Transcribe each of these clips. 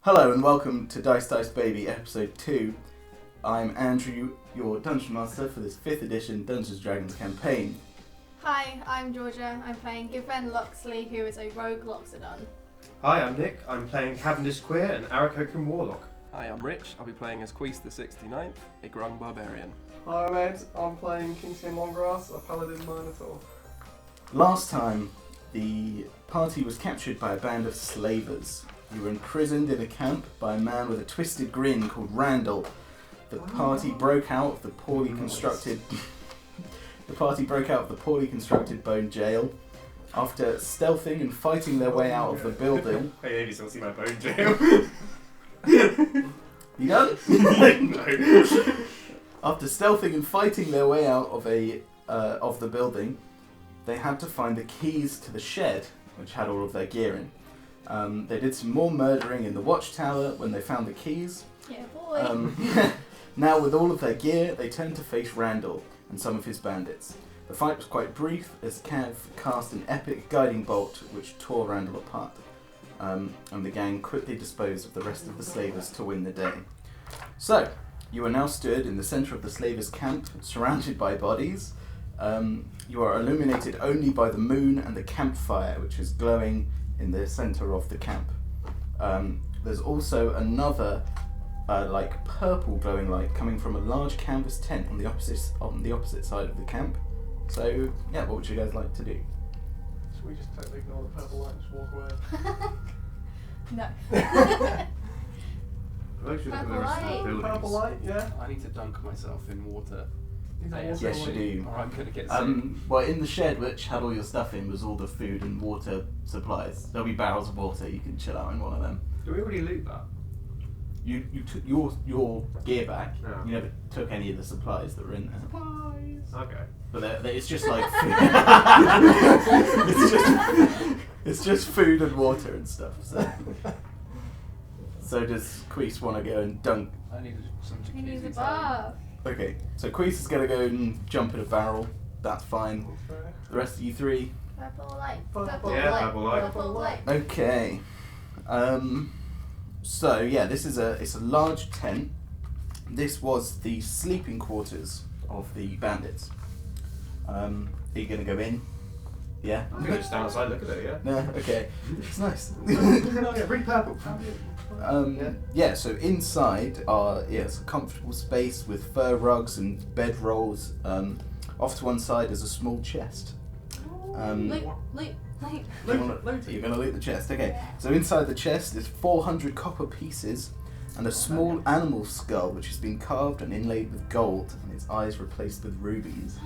Hello and welcome to Dice Dice Baby episode 2. I'm Andrew, your Dungeon Master for this 5th edition Dungeons & Dragons campaign. Hi, I'm Georgia. I'm playing Iquavell Loxley, who is a rogue Loxodon. Hi, I'm Nick. I'm playing Cavendish Queer and Aarakocra Warlock. Hi, I'm Rich. I'll be playing as Quavendish the 69th, a Grung Barbarian. Hi, I'm Ed. I'm playing Kingskin and Longgrass, a Paladin Minotaur. Last time, the party was captured by a band of slavers. You were imprisoned in a camp by a man with a twisted grin called Randall. The party broke out of the poorly constructed bone jail. After stealthing and fighting their way out of the building. Hey, maybe still see my bone jail. You done? No. After stealthing and fighting their way out of the building, they had to find the keys to the shed, which had all of their gear in. They did some more murdering in the watchtower when they found the keys. Yeah, boy. Now, with all of their gear, they turned to face Randall and some of his bandits. The fight was quite brief, as Cav cast an epic guiding bolt which tore Randall apart. And the gang quickly disposed of the rest of the slavers to win the day. So, you are now stood in the centre of the slavers' camp, surrounded by bodies. You are illuminated only by the moon and the campfire, which is glowing in the centre of the camp. There's also another purple glowing light coming from a large canvas tent on the opposite side of the camp. So yeah, what would you guys like to do? Should we just totally ignore the purple light and just walk away? No. Purple light. Purple light, yeah. I need to dunk myself in water. Is that Yes, water Yes, you light? do. Or I'm going to get sick. Well, in the shed, which had all your stuff in, was all the food and water supplies. There'll be barrels of water. You can chill out in one of them. Do we already loot that? You took your gear back. Yeah. You never took any of the supplies that were in there. Okay. But it's just like food. it's just food and water and stuff. So does Quavendish want to go and dunk? I need some He needs a jacuzzi bath. Okay, so Quavendish is going to go and jump in a barrel. That's fine. Okay. The rest of you three? Purple light. Purple Yeah, light. purple light. Purple light. Okay. So yeah, it's a large tent. This was the sleeping quarters of the bandits. Are you going to go in? Yeah? I think I just stand outside and look at it, yeah? No? Okay. It's nice. Yeah, bring purple. Yeah, so inside it's a comfortable space with fur rugs and bed rolls. Off to one side is a small chest. Loot. You're going to loot the chest. Okay, so inside the chest is 400 copper pieces and a small animal skull which has been carved and inlaid with gold and its eyes replaced with rubies.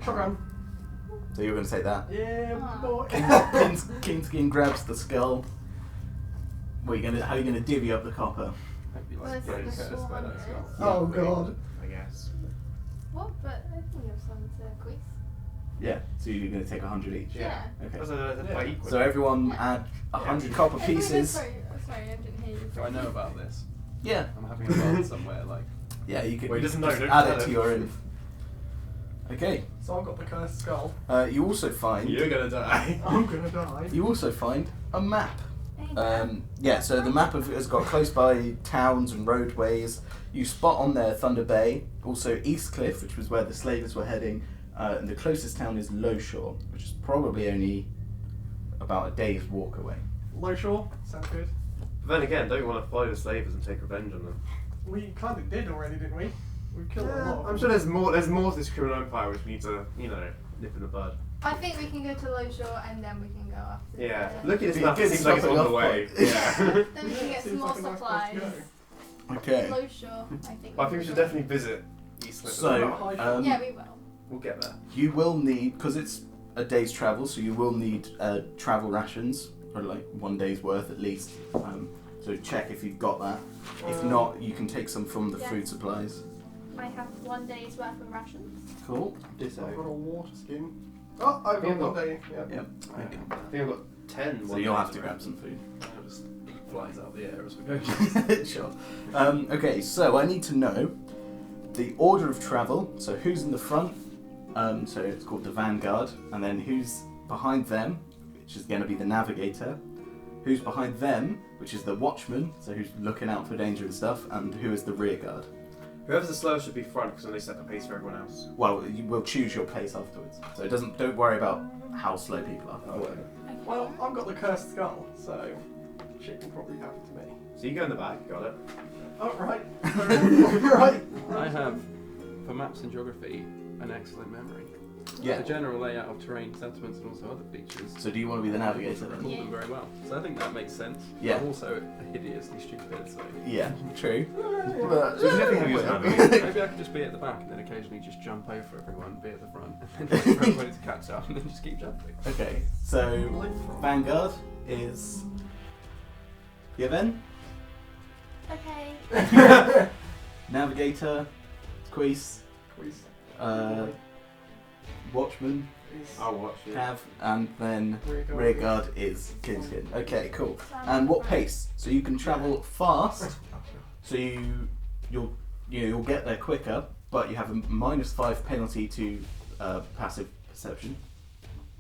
Shotgun. So you're going to take that? Yeah, boy. Kingskin grabs the skull. How are you going to divvy up the copper? I'd be Well, like it's very the cursed by that as well. Oh god. I guess. What? But I think we have some to quiz. Yeah, so you're going to take 100 each? Yeah. Okay. That's quite equal. So everyone add 100 copper pieces. Sorry, I didn't hear you. Do I know about this? Yeah. I'm having a world somewhere, like... Yeah, you could Well, he doesn't know, just don't add tell it to him. your own. Okay. So I've got the cursed skull. You also find You're gonna die. I'm gonna die. you also find a map. Hey, Yeah, so the map has got close by towns and roadways. You spot on there Thunder Bay, also Eastcliff, which was where the slavers were heading, and the closest town is Loshaw, which is probably only about a day's walk away. Loshaw. Sounds good. But then again, don't you want to follow the slavers and take revenge on them? We kind of did already, didn't we? We've killed a lot of I'm them. sure there's more to this criminal empire which we need to, nip in the bud. I think we can go to Lowshore and then we can go after. Yeah. the- Look at this Be a map, good it seems like it's stopping on the off way. point. Yeah. Then we can get some Seems more like a nice place supplies. to go. Okay. Lowshore, I think. I think we should definitely visit Eastcliff. So, Yeah, we will. we'll get there. you will need, because it's a day's travel, so you will need travel rations, or like 1 day's worth at least. So check if you've got that. If not, you can take some from the Yeah. food supplies. I have 1 day's worth of rations. Cool. I've got a water skin. Oh, I've got 1 day. Yeah. Yep. I think I've got 10. So you'll have to grab some food. I'll just eat flies out of the air as we go. Sure. Okay, so I need to know the order of travel. So who's in the front? So it's called the vanguard, and then who's behind them, which is going to be the navigator. Who's behind them which is the watchman, so who's looking out for danger and stuff, and who is the rear guard. Whoever's the slowest should be front because then they set the pace for everyone else. Well, you will choose your pace afterwards, so don't worry about how slow people are. Oh, okay. Well, I've got the cursed skull, so shit can probably happen to me. So you go in the back, got it. Oh, right. Right. I have, for maps and geography, an excellent memory. Yeah. The general layout of terrain, settlements, and also other features. So do you want to be the navigator I then? recall them very well. So I think that makes sense. Yeah. I'm also hideously stupid, so Yeah, true. So you definitely have your navigate. maybe I could just be at the back and then occasionally just jump over everyone, be at the front, and then wait for everybody to catch up, and then just keep jumping. Okay, so Vanguard is Given, Okay. Navigator, Quavendish, Please. Watchman, I'll watch you. Cav, and then Rearguard. Rearguard is Kingskin. Okay, cool. So I'm And what right. pace? So you can travel fast, so you'll get there quicker, but you have a -5 penalty to passive perception,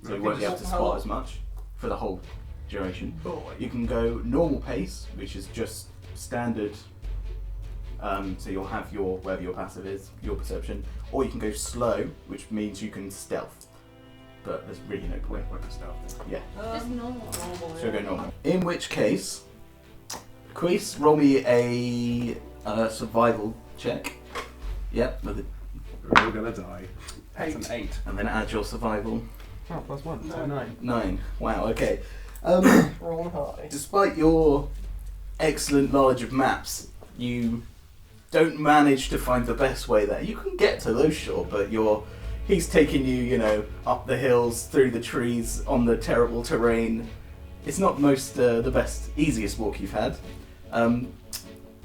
so you won't be able to spot as much for the whole duration. Boy. You can go normal pace, which is just standard. So you'll have wherever your passive is, your perception, or you can go slow, which means you can stealth. But there's really no point. Wait for stealth. Yeah, Just normal. so we'll go normal. In which case, Quavendish, roll me a survival check. Yep, with We're all gonna die. That's an 8. and then add your survival. Oh, +1, so No. 9. 9. Wow. Okay. Roll high. Despite your excellent knowledge of maps, you don't manage to find the best way there. You can get to Loshaw, but he's taking you, up the hills, through the trees, on the terrible terrain. It's not the best, easiest walk you've had.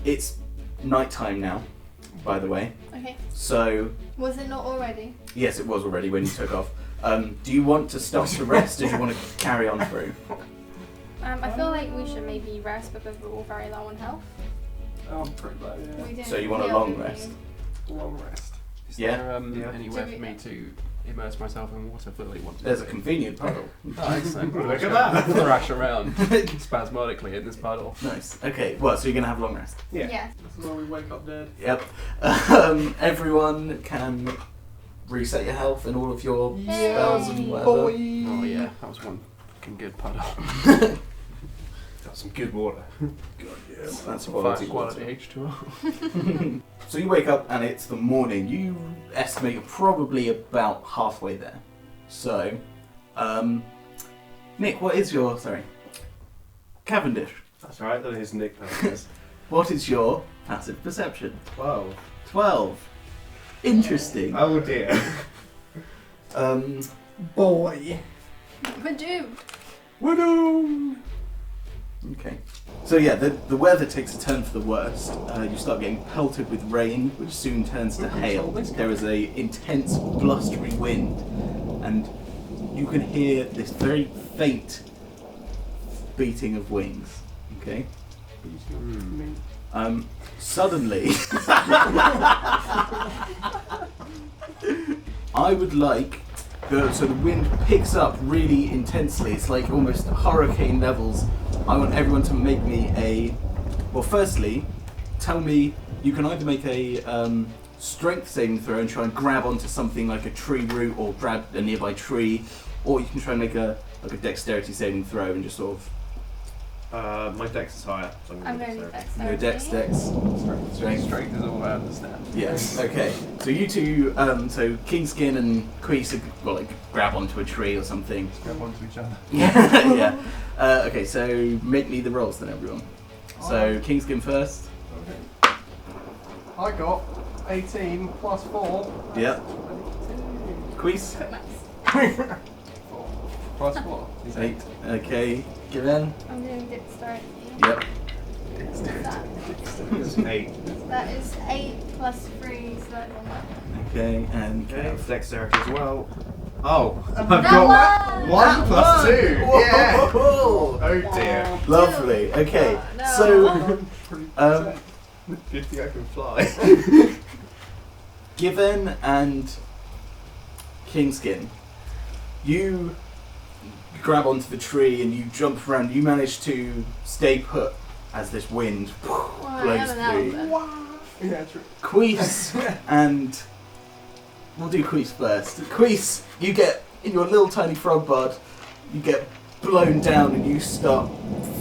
It's nighttime now, by the way. Okay. So, Was it not already? yes, it was already when you took off. Do you want to stop to rest, or do you want to carry on through? I feel like we should maybe rest because we're all very low on health. I'm pretty low, yeah. We didn't So you want a heal long anything. rest? Long rest. Is Yeah. there Yeah. anywhere Do we- for me to immerse myself in water fully once? There's a convenient puddle. Oh, excellent. Look at that. Thrash around spasmodically in this puddle. Nice. Okay, well, so you're going to have a long rest. Yeah. Yeah. This is where we wake up dead. Yep. Everyone can reset your health and all of your spells and whatever. Boy. Oh yeah, that was one fucking good puddle. Got some good water. That's Quality quality. H2O. So you wake up and it's the morning. You estimate you're probably about halfway there. So, Nick, Cavendish, That's right, that is nickname is. what is your passive perception? 12. 12. Interesting. Oh dear. Boy. But do. Okay. So yeah, the weather takes a turn for the worst. You start getting pelted with rain, which soon turns to hail. There is a intense blustery wind, and you can hear this very faint beating of wings. Okay. Suddenly, I would like. So the wind picks up really intensely. It's like almost hurricane levels. I want everyone to make me firstly, tell me, you can either make a strength saving throw and try and grab onto something like a tree root or grab a nearby tree, or you can try and make a dexterity saving throw and just sort of... My dex is higher. So I'm going to No, dex. dex. Strength. Strength is all I understand. Yes. Okay. So you two, so Kingskin and Quavendish, grab onto a tree or something. Grab onto each other. Yeah. Okay. So make me the rolls then, everyone. So Kingskin first. Okay. I got 18 plus 4. Yep. Quavendish. Nice. 4 + 4 is 8. Okay. Given. I'm doing dexterity. Yep. What's that? It's 8. That is 8 plus 3, so that's 1. Okay. And Okay, dexterity as well. Oh, I've That got one! 1 plus 2. Yeah. Whoa. Oh dear. Lovely. Okay. No. So Good thing I can fly. Given and Kingskin, you grab onto the tree and you jump around. You manage to stay put as this wind Well, I blows am an through. elf. Yeah, true. Quavendish and we'll do Quavendish first. Quavendish, you get in your little tiny frog bud, you get blown down and you start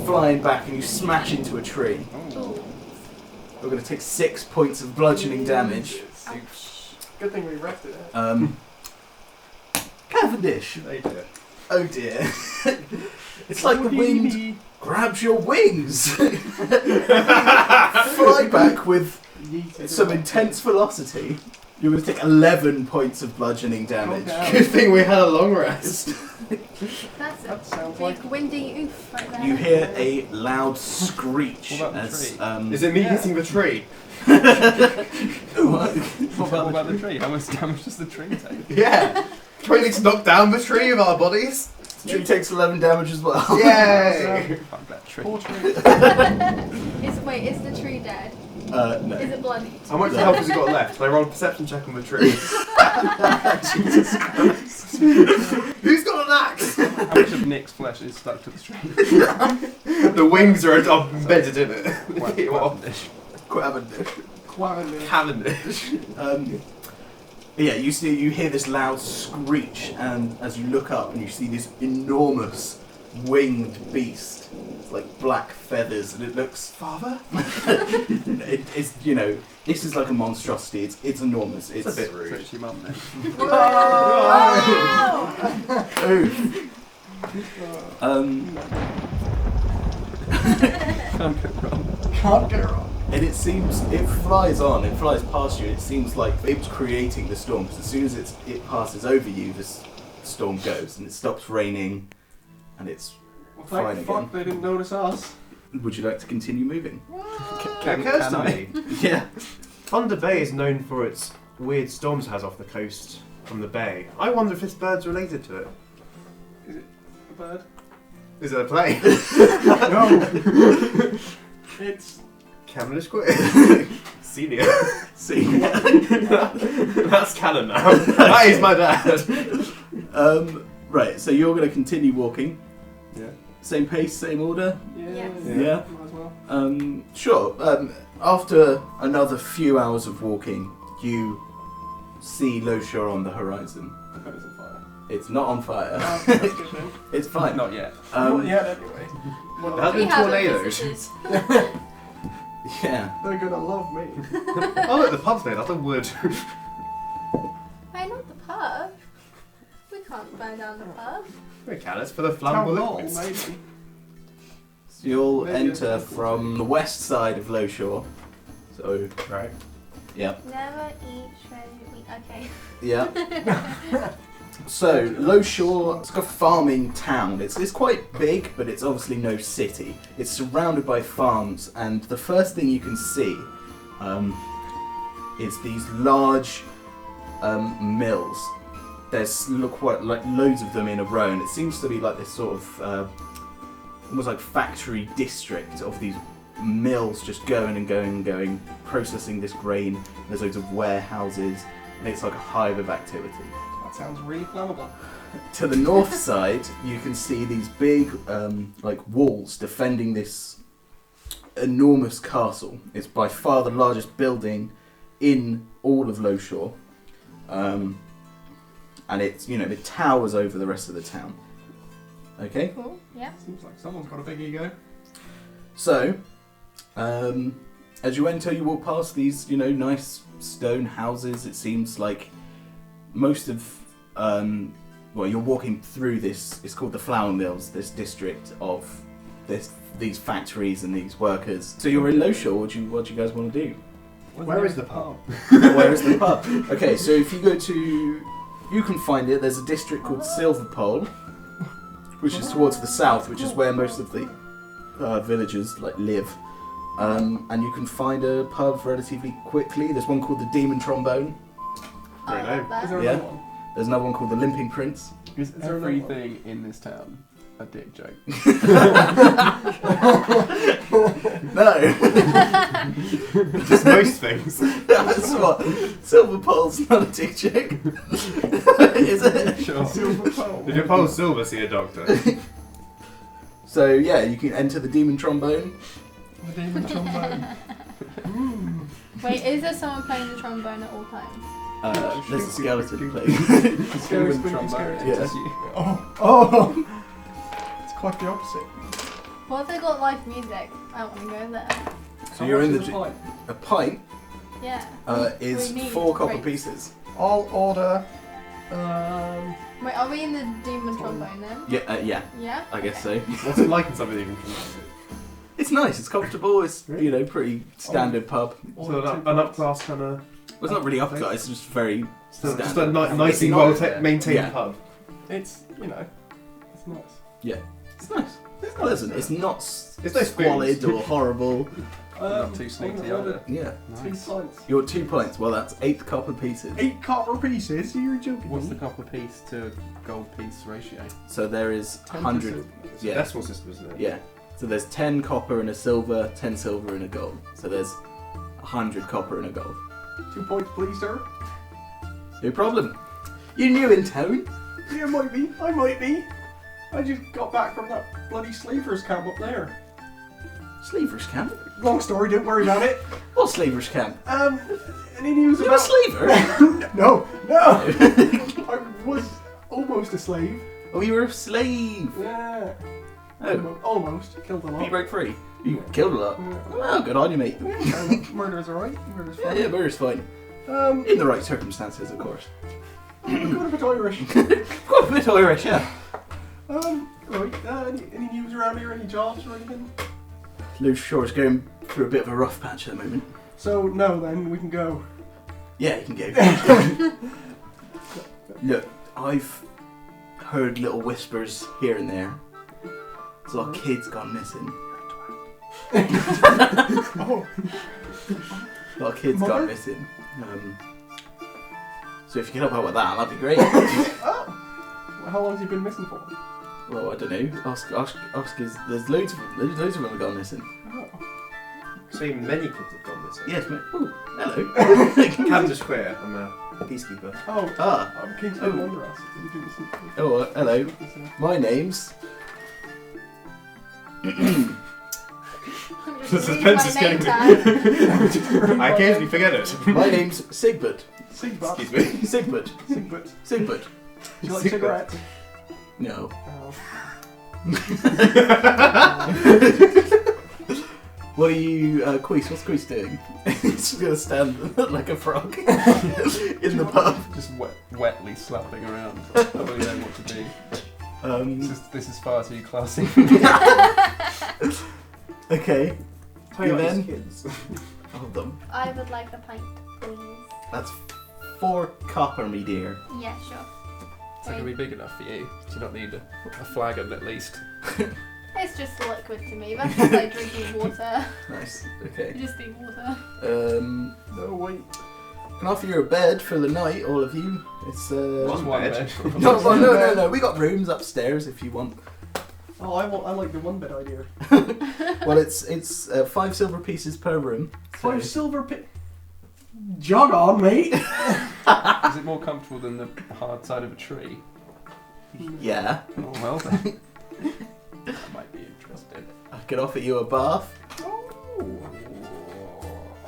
flying back and you smash into a tree. Ooh. We're going to take 6 points of bludgeoning damage. Good thing we rested it. Cavendish. They do it. Oh dear. It's like the wind grabs your wings. Fly back with some intense velocity. You're going to take 11 points of bludgeoning damage. Okay. Good thing we had a long rest. That's a That sounds big like windy oof right there. You hear a loud screech What about the as tree? Is it me Yeah. hitting the tree? What about the tree? How much damage does the tree take? Yeah. Do we need to knock down the tree with our bodies? the tree takes 11 damage as well. Yay! Fuck that tree. poor tree. Is the tree dead? No. Is it bloodied? How much health has it got left? Can I roll a perception check on the tree? Jesus Christ. Who's got an axe? How much of Nick's flesh is stuck to the tree? The wings are embedded in it. Quavendish. Quavendish. Cavendish. Yeah, you hear this loud screech, and as you look up and you see this enormous winged beast. It's like black feathers, and it looks Father? it's this is like a monstrosity. It's enormous. It's a bit So rude. it's your mum then. Oof. Can't go wrong. Can't go wrong. And it flies on, it flies past you. It seems like it was creating the storm, because as soon as it passes over you, this storm goes, and it stops raining, and it's Well, fine thank again. fuck they didn't notice us. Would you like to continue moving? It occurs to me. Yeah. Thunder Bay is known for its weird storms it has off the coast from the bay. I wonder if this bird's related to it. Is it a bird? Is it a plane? No. It's Cavendish quit. Senior. See. That's canon now. That is my dad. Right, so you're going to continue walking. Yeah. Same pace, same order? yeah. Yes. Yeah. Might as well. Sure. After another few hours of walking, you see Loshaw on the horizon. I bet it's on fire. It's not on fire. Oh, that's good then. It's fine. Not yet. Not yet anyway. Well, That- We been have tornadoes. visitors. Yeah. they're gonna love me. Oh look, the pub's made out of wood. Hey, not the pub. We can't burn down the pub. We can, it's for the Town flammable hall, liquids. maybe. So you'll Maybe enter it's- from the west side of Loshaw. So, Right. yeah. Never eat shredded wheat. Okay. Yeah. So, Loshaw, it's like a farming town. It's quite big, but it's obviously no city. It's surrounded by farms, and the first thing you can see is these large mills. There's like loads of them in a row, and it seems to be like this sort of almost like factory district of these mills just going and going and going, processing this grain. There's loads of warehouses, and it's like a hive of activity. That sounds really flammable. To the north side, you can see these big like walls defending this enormous castle. It's by far the largest building in all of Loshaw. And it's, it towers over the rest of the town. Okay? Cool. Yeah. Seems like someone's got a big ego. So, as you enter, you walk past these, nice stone houses. It seems like most of, you're walking through this, it's called the Flour Mills, this district of these factories and these workers. So you're in Loshaw, what do you guys want to do? Where is the pub? Where is the pub? Okay, so if you go to, you can find it, there's a district called Silverpole, which is towards the south, which is where most of the villagers live. And you can find a pub relatively quickly. There's one called the Demon Trombone. I Very love that. Is there Yeah. another one? There's another one called the Limping Prince. Is there another everything in this town a dick joke? No. Just most things. That's what. Silverpole's not a dick joke. Is it? Sure. Silver pole. If your pole's silver, see a doctor. So yeah, you can enter the Demon Trombone. The demon trombone. Wait, is there someone playing the trombone at all times? There's a skeleton playing. Scary, Human spooky, trombone. scary. Yeah. It's you. Oh! It's quite the opposite. What if they got live music? I want to go there. So you're in the... pint? A pint Yeah. is We need 4 copper rates. pieces. I'll order. Wait, are we in the demon trombone then? Yeah, Yeah? I guess so. What's it like in something even from It's nice, it's comfortable, it's, you know, pretty standard pub. So an up-class kind of... Well, it's not really up class, it's just very Just a standard. nicely It's well not- maintained yeah. pub. It's, you know, it's nice. It's nice. It's pleasant. It's not It's no squalid spoons. or horrible. Not too sneaky either. Yeah. 2 Nice. pints. You want 2 pints? Well, that's 8 copper pieces. 8 copper pieces? You're joking. What's the copper piece to gold piece ratio? So there is 100. It's a Yeah. decimal system, isn't it? Yeah. So there's 10 copper and a silver, 10 silver and a gold. So there's 100 copper and a gold. 2 points, please, sir. No problem. You new in town? Yeah, might be. I might be. I just got back from that bloody slavers camp up there. Slavers camp? Long story, don't worry about it. What slavers camp? Any news You're a about... slaver? No, I was almost a slave. Oh, you were a slave. Yeah. Oh, Almost. Killed a you lot. broke free. You killed a lot. Oh, good on you, mate. Murder's alright. Murder's Yeah, fine. yeah, murder's fine. Um, In the right circumstances, of course. got a bit Irish. Quite a bit Irish, yeah. Right. Any news around here? Any jobs or anything? Loshaw's going through a bit of a rough patch at the moment. So no, then we can go. Yeah, you can go. Look, I've heard little whispers here and there. There's a lot of kids gone missing. Oh. A lot of kids Mother? gone missing. So if you can help out with that, that'd be great. Oh. Well, how long has he been missing for? Well, I don't know. Ask his. There's loads of them have gone missing. Oh. So many kids have gone missing. Yes, mate. Oh, hello. Cavendish Square, I'm a peacekeeper. Oh. Ah. I'm Kingskin and Andrew. You didn't see. Oh, hello. My name's. I'm The just suspense is reading getting my name tag. I occasionally forget it. My name's Sigbert. Sigbert. Excuse me. Sigbert. Sigbert. Sigbert. Do you like Sigbert. cigarettes? No. Oh. What are you, Quace? What's Quace doing? He's gonna stand like a frog in the pub. Just wetly slapping around. I don't really know what to do. This is far too classy. Okay. Tell You about then? these kids. Hold them. I would like a pint, please. That's 4 copper, me dear. Yeah, sure. It's not going to be big enough for you. Do you not need a flagon at least? It's just liquid to me. That's just like drinking water. Nice. Okay. You just need water. No, wait. Can offer you a bed for the night, all of you. It's One bed. No, well, no. We got rooms upstairs if you want. Oh, I like the one bed idea. Well, it's 5 silver pieces per room. So 5 silver Jog on, mate. Is it more comfortable than the hard side of a tree? yeah, Oh, well then. I might be interested. I can offer you a bath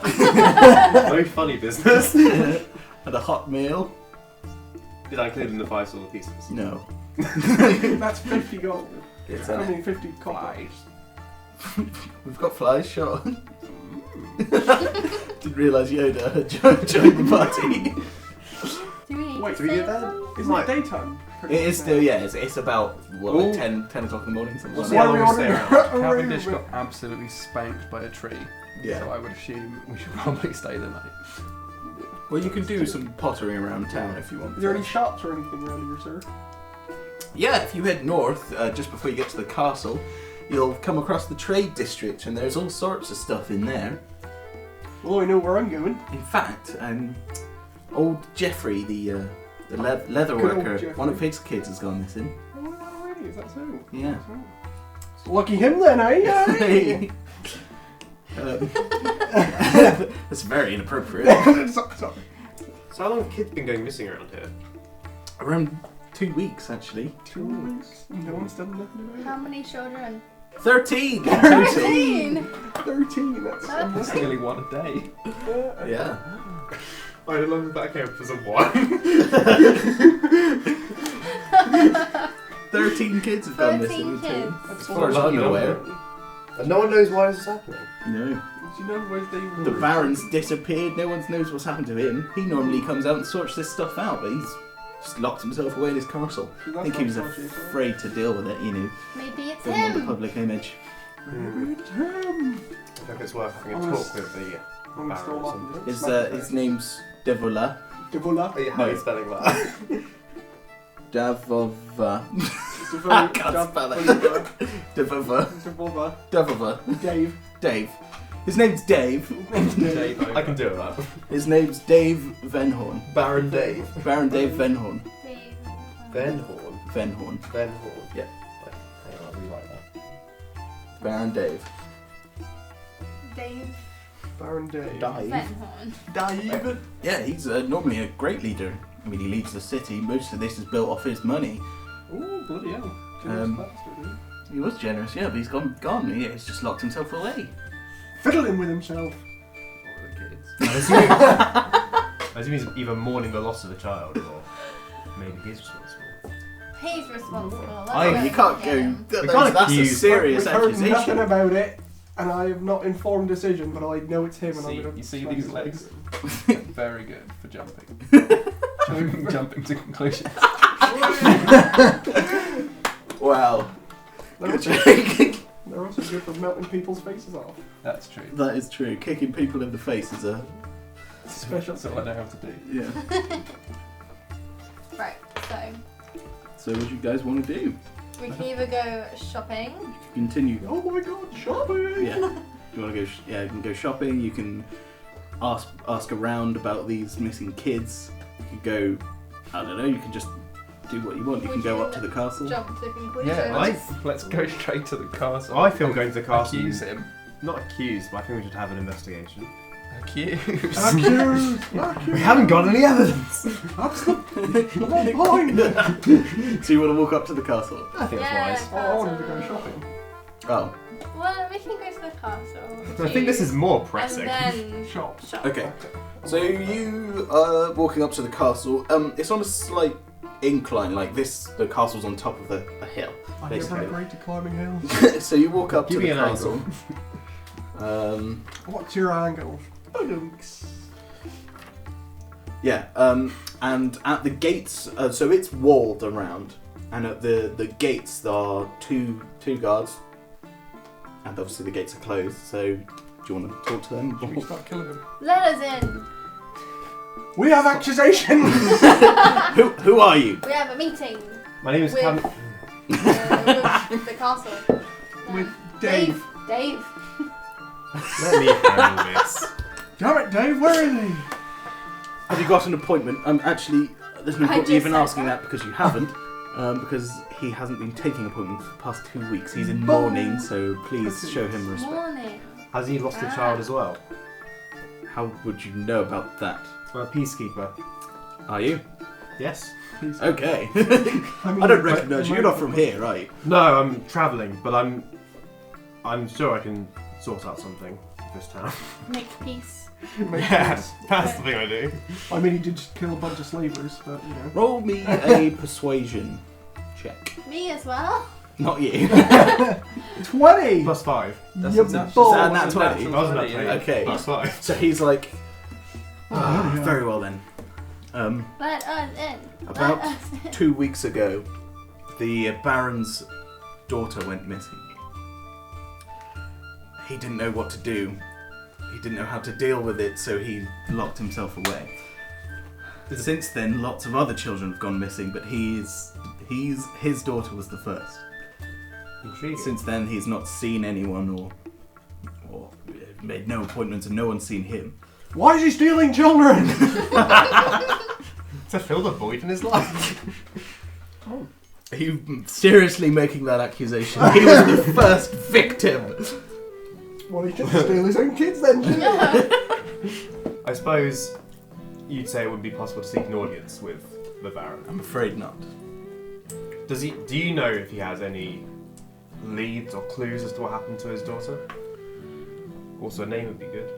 Very funny business. and a hot meal. Did I include in the 5 silver pieces? No, That's 50 gold. it's I mean, 50 copper. we've got flies shot. Didn't realise Yoda had joined the party. Do we need Wait, to do we get save that? some? Isn't Right. it daytime? It is still, yeah, it's about what, like Ooh. 10 o'clock in the morning, something We'll like see that. how long we stay around. Cavendish got absolutely spanked by a tree. So Yeah. I would assume we should probably stay the night. Well, you can do some pottering around town if you want. Is there any shops or anything around here, sir? Yeah, if you head north, just before you get to the castle, you'll come across the trade district, and there's all sorts of stuff in there. Well, I know where I'm going. In fact, old Jeffrey, the leather Good old worker, Jeffrey. one of his kids has gone missing. Oh, really? Is that so? Yeah. Lucky him then, eh? That's very inappropriate. Sorry. So how long have kids been going missing around here? Around 2 weeks, actually. 2 weeks. No one's done nothing about How many children? 13! 13! 13. That's nearly one a day. Yeah. I love that came up as a 1. 13 kids have gone 13 missing. kids. As far as I'm aware. And no one knows why this is happening. No. Do you know where they were? The Baron's disappeared. No one knows what's happened to him. He normally comes out and sorts this stuff out, but he's just locked himself away in his castle. I think he was afraid to deal with it, you know. Maybe it's Didn't want the him. public image. Maybe it's him. I think it's worth having a talk with the I'm Baron still or laughing. something. His name's Devola. Devola. How are you spelling that? Davova. I can't spell it. Devova. Devola. Devova. Dave. Dave. His name's Dave. Dave I can do it that. His name's Dave Venhorn. Baron Dave. Baron Dave Venhorn. Venhorn. Venhorn. Venhorn. Yeah. Hang on, I'll rewrite that. Baron Dave. Dave Baron Dave. Venhorn. Dave. Yeah, he's normally a great leader. I mean, he leads the city. Most of this is built off his money. Ooh, bloody hell. He was generous, yeah, but he's gone. He's just locked himself away. Fiddling with himself. Or the kids. I assume he's either mourning the loss of a child or maybe he's responsible. He's responsible. You can't go. That's a accuse- serious We've heard nothing accusation. about it, and I have not informed decision, but I know it's him, and I'm gonna. You see these legs? Very good for jumping. Jumping to conclusions. Wow. They're Good also, joke. they're also good for melting people's faces off. That's true. That is true. Kicking people in the face is a Special. That's all I know how to do. yeah. Right, So what do you guys want to do? we can either go shopping. Continue. Oh my god, shopping! Yeah. You want to go? You can go shopping. You can ask around about these missing kids. You can go. I don't know. You can just do what you want. You can go up to the castle. Jump to conclusions. Yeah, let's go straight to the castle. I feel going to the castle. Accuse him. Not accused, but I think we should have an investigation. Accuse. Accused! We haven't got any evidence! That's the whole point! So you want to walk up to the castle? I think Yeah. that's wise. Oh, I wanted to go shopping. Oh. Well, we can go to the castle. I think this is more pressing. And then Shop. shop. Okay. So you are walking up to the castle. It's on a slight incline, like this. The castle's on top of a hill. I'm never Basically. great at climbing hills. So you walk up Give to me the an castle. What's your angle? Badunks. Yeah, and at the gates, so it's walled around, and at the gates there are two guards, and obviously the gates are closed. So, do you want to talk to them? Should we start killing them? Let us in. We have accusations! Who are you? We have a meeting My name is with, Cam. with the castle. With Dave. Dave. Let me handle this. Damn it, Dave, where is he? Have you got an appointment? Actually, there's no I point just even said asking that. that because you haven't. Because he hasn't been taking appointments for the past 2 weeks. He's in mourning, so please show him respect. Morning. Has he lost a child as well? How would you know about that? I'm a peacekeeper. Are you? Yes? Okay. mean, I don't recognise you. You're not from here, right? No, I'm travelling, but I'm sure I can sort out something with this town. Make peace. Yes, that's the thing I do. I mean, he did just kill a bunch of slavers, but you know. Roll me a persuasion check. Me as well. Not you. 20! Plus 5. That's You exactly- ball. Is that a nat 20? Wasn't that 20? Okay. Plus 5. So he's like, Oh, yeah. very well then. Let us in. About Let us in. 2 weeks ago, the Baron's daughter went missing. He didn't know what to do. He didn't know how to deal with it, so he locked himself away. Since then, lots of other children have gone missing, but his daughter was the first. Intriguing. Since then, he's not seen anyone or made no appointments, and no one's seen him. Why is he stealing children? To fill the void in his life. Are you seriously making that accusation? He was the first victim. Well, he should steal his own kids then. Yeah. I suppose you'd say it would be possible to seek an audience with the Baron. I'm afraid not. Do you know if he has any leads or clues as to what happened to his daughter? Also, a name would be good.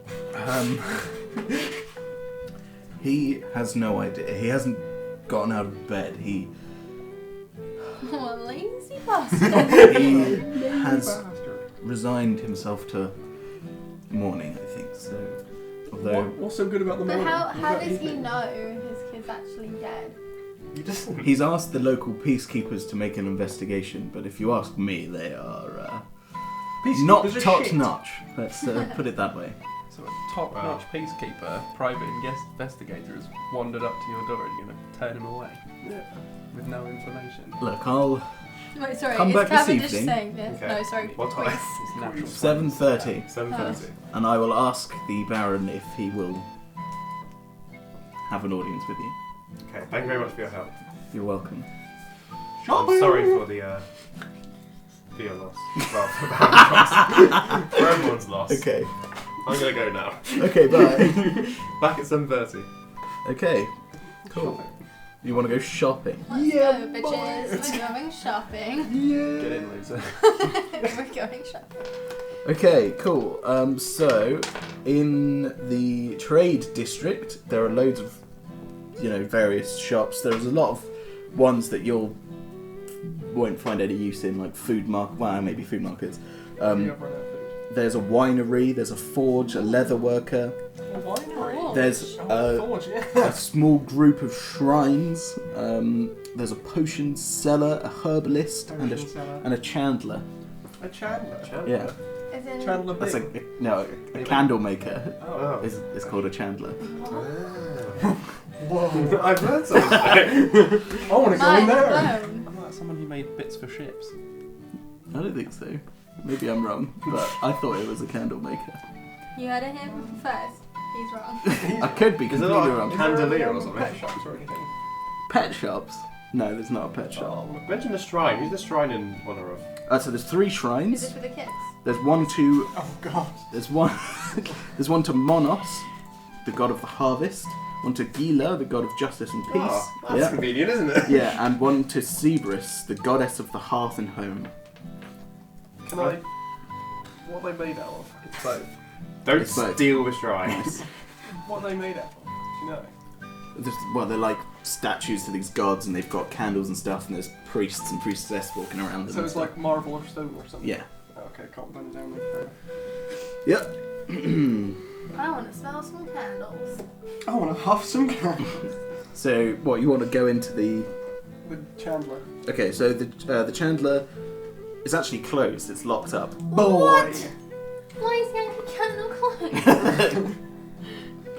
He has no idea. He hasn't gotten out of bed. He What a lazy bastard. he has Bastard. resigned himself to mourning, I think. So, although What's so good about the But morning? how What does about he evening? know his kid's actually dead? You just. he's asked the local peacekeepers to make an investigation, but if you ask me, they are not Peacekeepers are top shit. notch. Let's put it that way. So a top-notch peacekeeper, private investigator has wandered up to your door and you're going to turn him away Yeah. with no information. Look, I'll Wait, sorry, Come is back this Cavendish evening. saying this? Okay. No, sorry. What time? Quiz. It's natural. 7:30, 7:30. and I will ask the Baron if he will have an audience with you. Okay, thank you very much for your help. You're welcome. I'm sorry for your loss. Well, for Baron's loss. For everyone's loss. Okay. I'm gonna go now. Okay, bye. Back at 7:30. Okay. Cool. You want to go shopping? Let's Yeah, go, bitches. We're going shopping. Yeah. Get in, loser. We're going shopping. Okay, cool. So in the trade district, there are loads of, various shops. There's a lot of ones that won't find any use in, like maybe food markets. Yeah, run out of food. There's a winery. There's a forge, a leather worker. A winery. Oh. There's Forge, yeah. a small group of shrines. There's a potion seller, a herbalist, and Potion seller. a chandler. A Chandler. Yeah, As in, Chandler that's Bing. a candle maker. Oh. Is called a chandler. Whoa. I've heard something. I want to go in mind there. blown. Isn't that someone who made bits for ships? I don't think so. Maybe I'm wrong, but I thought it was a candle maker. You heard of him first. He's wrong. I could be Is it completely like wrong. a candelier or Pet something? shops or anything? Pet shops? No, there's not a pet shop. Oh, Mention the shrine. Who's the shrine in honor of? So there's 3 Is shrines. this for the kids? There's one to oh God. there's one there's one to Monos, the god of the harvest. One to Gila, the god of justice and peace. Oh, that's yeah. convenient, isn't it? Yeah, and one to Cerberus, the goddess of the hearth and home. Can I? What are they made out of? It's both. Don't It's both. steal the shrine. Nice. What are they made out of? Do you know? Well, they're like statues to these gods, and they've got candles and stuff, and there's priests and priestesses walking around them. So and it's stuff. like marble or stone or something? Yeah. Okay, can't burn it down then. Yep. I want to smell some candles. I want to huff some candles. So, what, you want to go into the... The Chandler. Okay, so the chandler is actually closed. It's locked up. What? Why is the candle closed?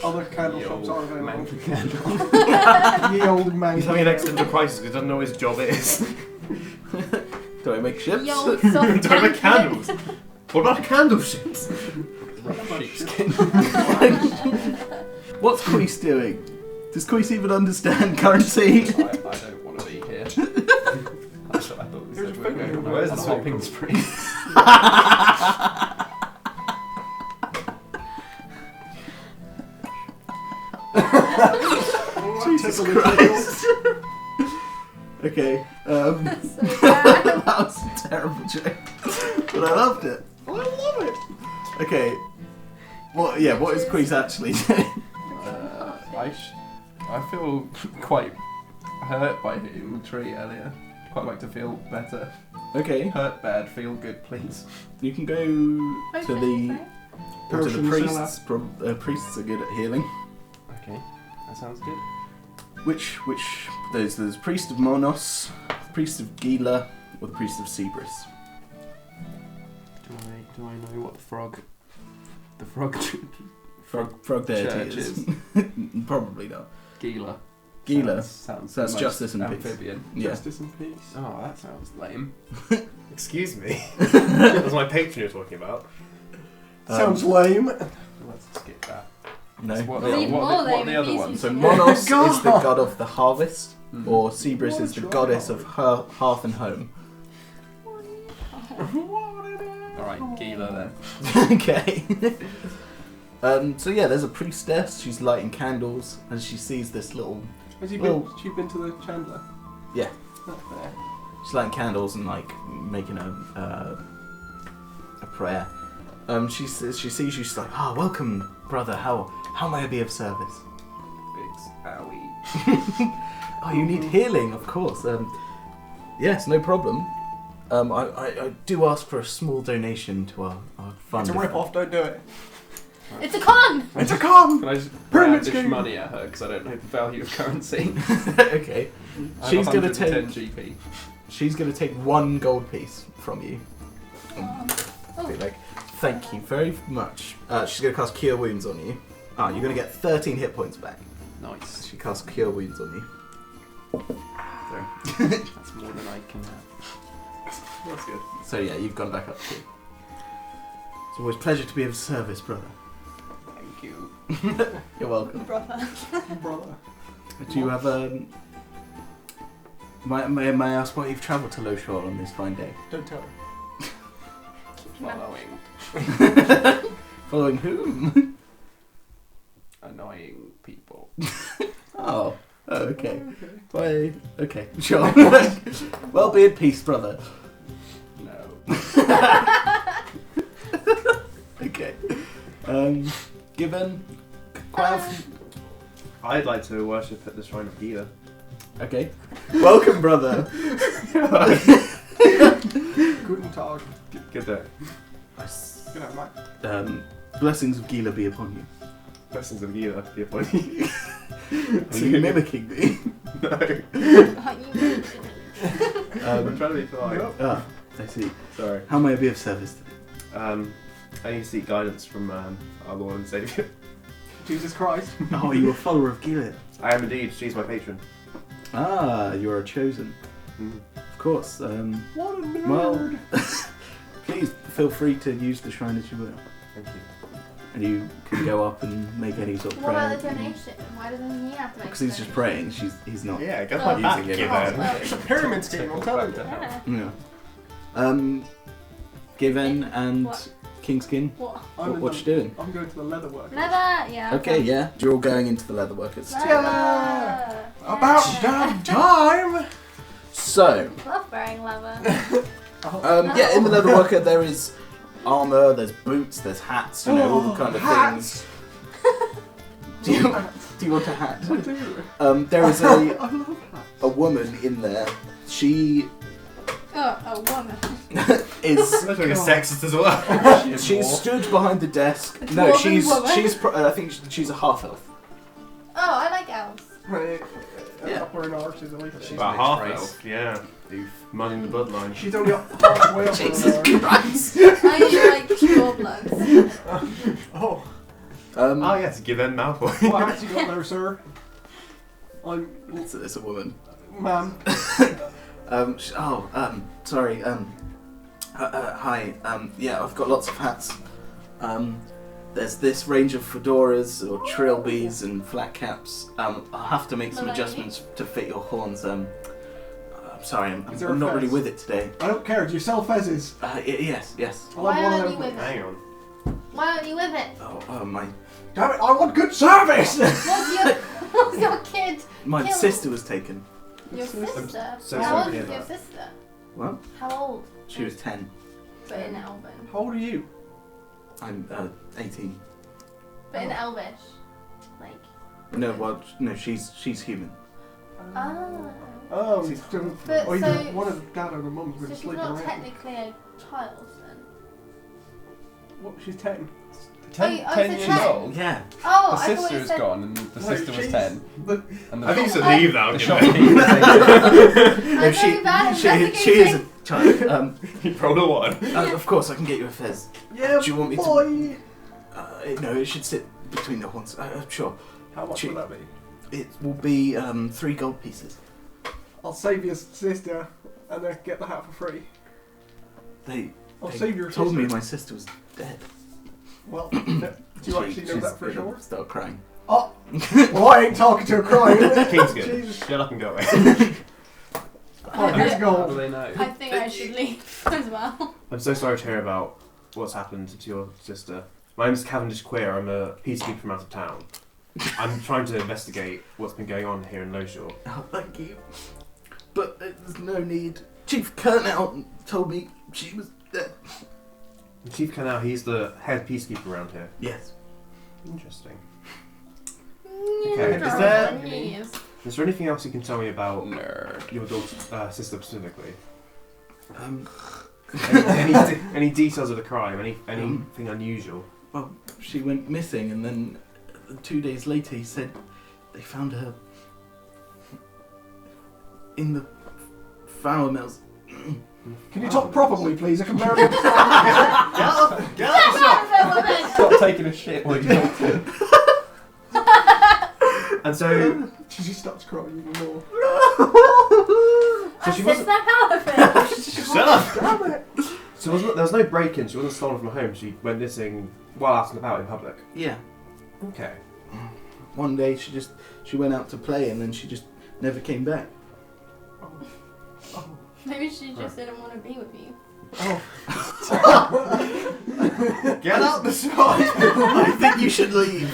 Other candle Ye shops old are available. manky candle. Ye old man. He's having an existential crisis because he doesn't know what his job is. Do I make ships? Yo, soft Don't make candles. What about candle ships? Sheepskin. What's Queese doing? Does Queese even understand currency? I don't want to be here. I thought we There's said a we were finger. going Where's on the a hopping circle? spree. Jesus Christ. Okay, So bad. that was a terrible joke, but I loved it. I love it. Okay, what is Queese actually doing? I feel quite hurt by hitting the tree earlier. Quite like to feel better. Okay, Hurt bad, feel good, please. you can go to the Potion priests. Priests are good at healing. Okay, that sounds good. Which there's priest of Monos, priest of Gila, or the priest of Cerberus. Do I know what the frog Frog deity church is. Probably not. Gila. Gila. Sounds So that's the most justice and peace. amphibian. Yeah. Justice and peace. Oh, that sounds lame. Excuse me. That's my patron you're talking about. Sounds lame. Let's skip that. No. What, Well, even more what lame the if other he's ones? So using Monos God. is the god of the harvest, Mhm. or Cerberus is the What a goddess of job. hearth and home. Alright, Gila then. Okay. So yeah, there's a priestess. She's lighting candles, and she sees this little. Has she Well- been to the Chandler? Yeah. Not there. She's lighting candles and like making a prayer. She sees you. She's like, welcome, brother. How may I be of service? Biggs, owie. Oh, you need healing, of course. Yes, no problem. I do ask for a small donation to our fund. It's a rip-off, don't do it. It's a con! It's a con! Can I just Pyramid brandish scheme. money at her because I don't know the value of currency? Okay. I have She's gonna 110 take. GP. She's gonna take 1 gold piece from you. Oh. Be like, thank you very much. She's gonna cast Cure Wounds on you. You're gonna get 13 hit points back. Nice. She casts Cure Wounds on you. That's more than I can have. That's good. So yeah, you've gone back up 2. It's always a pleasure to be of service, brother. Thank you. You're welcome. Brother. Brother. Do you have May I ask why you've travelled to Loshaw on this fine day? Don't tell her. Following Following whom? annoying people. Oh, okay. Why? Okay, sure. Well, be at peace, brother. No. Okay. Given. Quav. I'd like to worship at the Shrine of Gila. Okay. Welcome, brother. Guten Tag. Good day. Good night, mate. Blessings of Gila be upon you. Blessings of Gila be upon you. So you're mimicking me. No. I'm trying to be polite. Ah, I see. Sorry. How may I be of service today? I need to seek guidance from our Lord and Saviour. Jesus Christ. Oh, you a follower of Gila? I am indeed. She's my patron. Ah, you are chosen. Mm. Of course. What a nerd. Well, please feel free to use the shrine as you will. Thank you. And you can go up and make any sort of What prayer. about the donation? Why doesn't he have to make Because he's just praying. He's not. Yeah, get Oh. my back, Using it. given. It's a pyramid scheme, I'm telling you. Yeah. Yeah. Given and What? Kingskin. What? What you doing? I'm going to the leather work. Leather! Yeah. Okay, yeah. You're all going into the leatherworkers. Leather! About damn time! So, Love wearing leather. yeah, in the leatherworker there is armor, there's boots, there's hats, you know, all the kind of hats. things. Do you want a hat? I do. There is I love hats. a woman in there. She Oh, a woman. is. That's like a sexist as well. She's stood behind the desk. A No, dwarven she's woman. I think she's a half elf. Oh, I like elves. Yeah. Upper and arches at least. She's About mixed half race. elf, yeah. Muddying the bloodline. She's only halfway up Jesus an arch. Christ. I like pure bloods. Oh, Oh yes, give them Malfoy. what hat you got there, sir? I'm... It's a woman. Ma'am. Sorry. Hi. Yeah, I've got lots of hats. There's this range of fedoras or trilbies and flat caps. I'll have to make some Hello. adjustments to fit your horns. I'm sorry, Is there a I'm not really fez? with it today. I don't care, do you sell fezzes? Yes. I'll Why have one aren't of you them. with it? Hang on. Why aren't you with it? Oh, my Damn it, I want good service! What's your kid? my Killed. sister was taken. Your sister? so How sorry old to is hear your that. sister? What? How old? She was 10. But in Elven. How old are you? I'm 18. But in Elvish. Like. No, she's human. Oh. Oh, She's- so But either so- one of the dad or the mum's So been she's sleeping not around. technically a child then. What, she's 10? 10, Oh, 10 so years 10. old. Yeah. Oh, The I thought sister it is said. gone and the sister was she's- 10. But And the I think you should I- leave now. the given shopkeeper it. was I'm very bad at she is investigating. a child. Roll a one. Of course, I can get you a fez. yeah, Do you want me to- boy. No, it should sit between the horns. Sure. How much Cheap. will that be? It will be 3 gold pieces. I'll save your sister and then get the hat for free. I'll They save your told sister. me my sister was dead. Well, do you actually know that for she's sure? Start crying. Oh, well, I ain't talking to a crying. Kingskin. Jesus. Shut up and go away. Oh, here's How do gold. they know? I think I should leave as well. I'm so sorry to hear about what's happened to your sister. My name's Cavendish Queer. I'm a peacekeeper from out of town. I'm trying to investigate what's been going on here in Loshaw. Oh, thank you. But there's no need. Chief Colonel told me she was dead. Chief Canal, he's the head peacekeeper around here. Yes. Interesting. Okay. Is there anything else you can tell me about Nerd. your daughter's sister specifically? Um, Any details of the crime? Anything unusual? well, she went missing, and then 2 days later he said they found her in the flour mills. Can you talk properly, please? I can barely Get out the shop! Stop taking a shit while you talk to. And so, She just starts crying even more. so she I said wasn't. snap out of it. Shut up! Damn it! So there was no break-in. She wasn't stolen from her home. She went missing while out and about in public. Yeah. Okay. One day she went out to play, and then she just never came back. Maybe she just didn't want to be with you. Get out the shop! I think you should leave.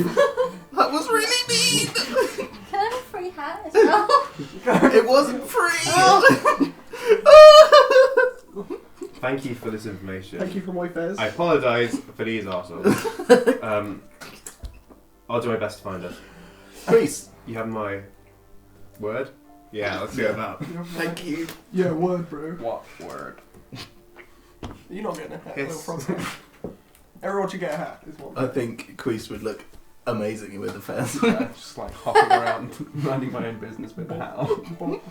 That was really mean! Can I have a free hat as well? It wasn't free! Thank you for this information. Thank you for my fez. I apologise for these assholes. I'll do my best to find her. Please. You have my word? Yeah, let's go with that. Thank you. Yeah, word, bro. What word? You're not getting a hat. Yes. Little frog hat. Everyone should get a hat. Is what. I think Quavendish would look amazing with the fez. Yeah, just like hopping around, minding my own business with the hat on.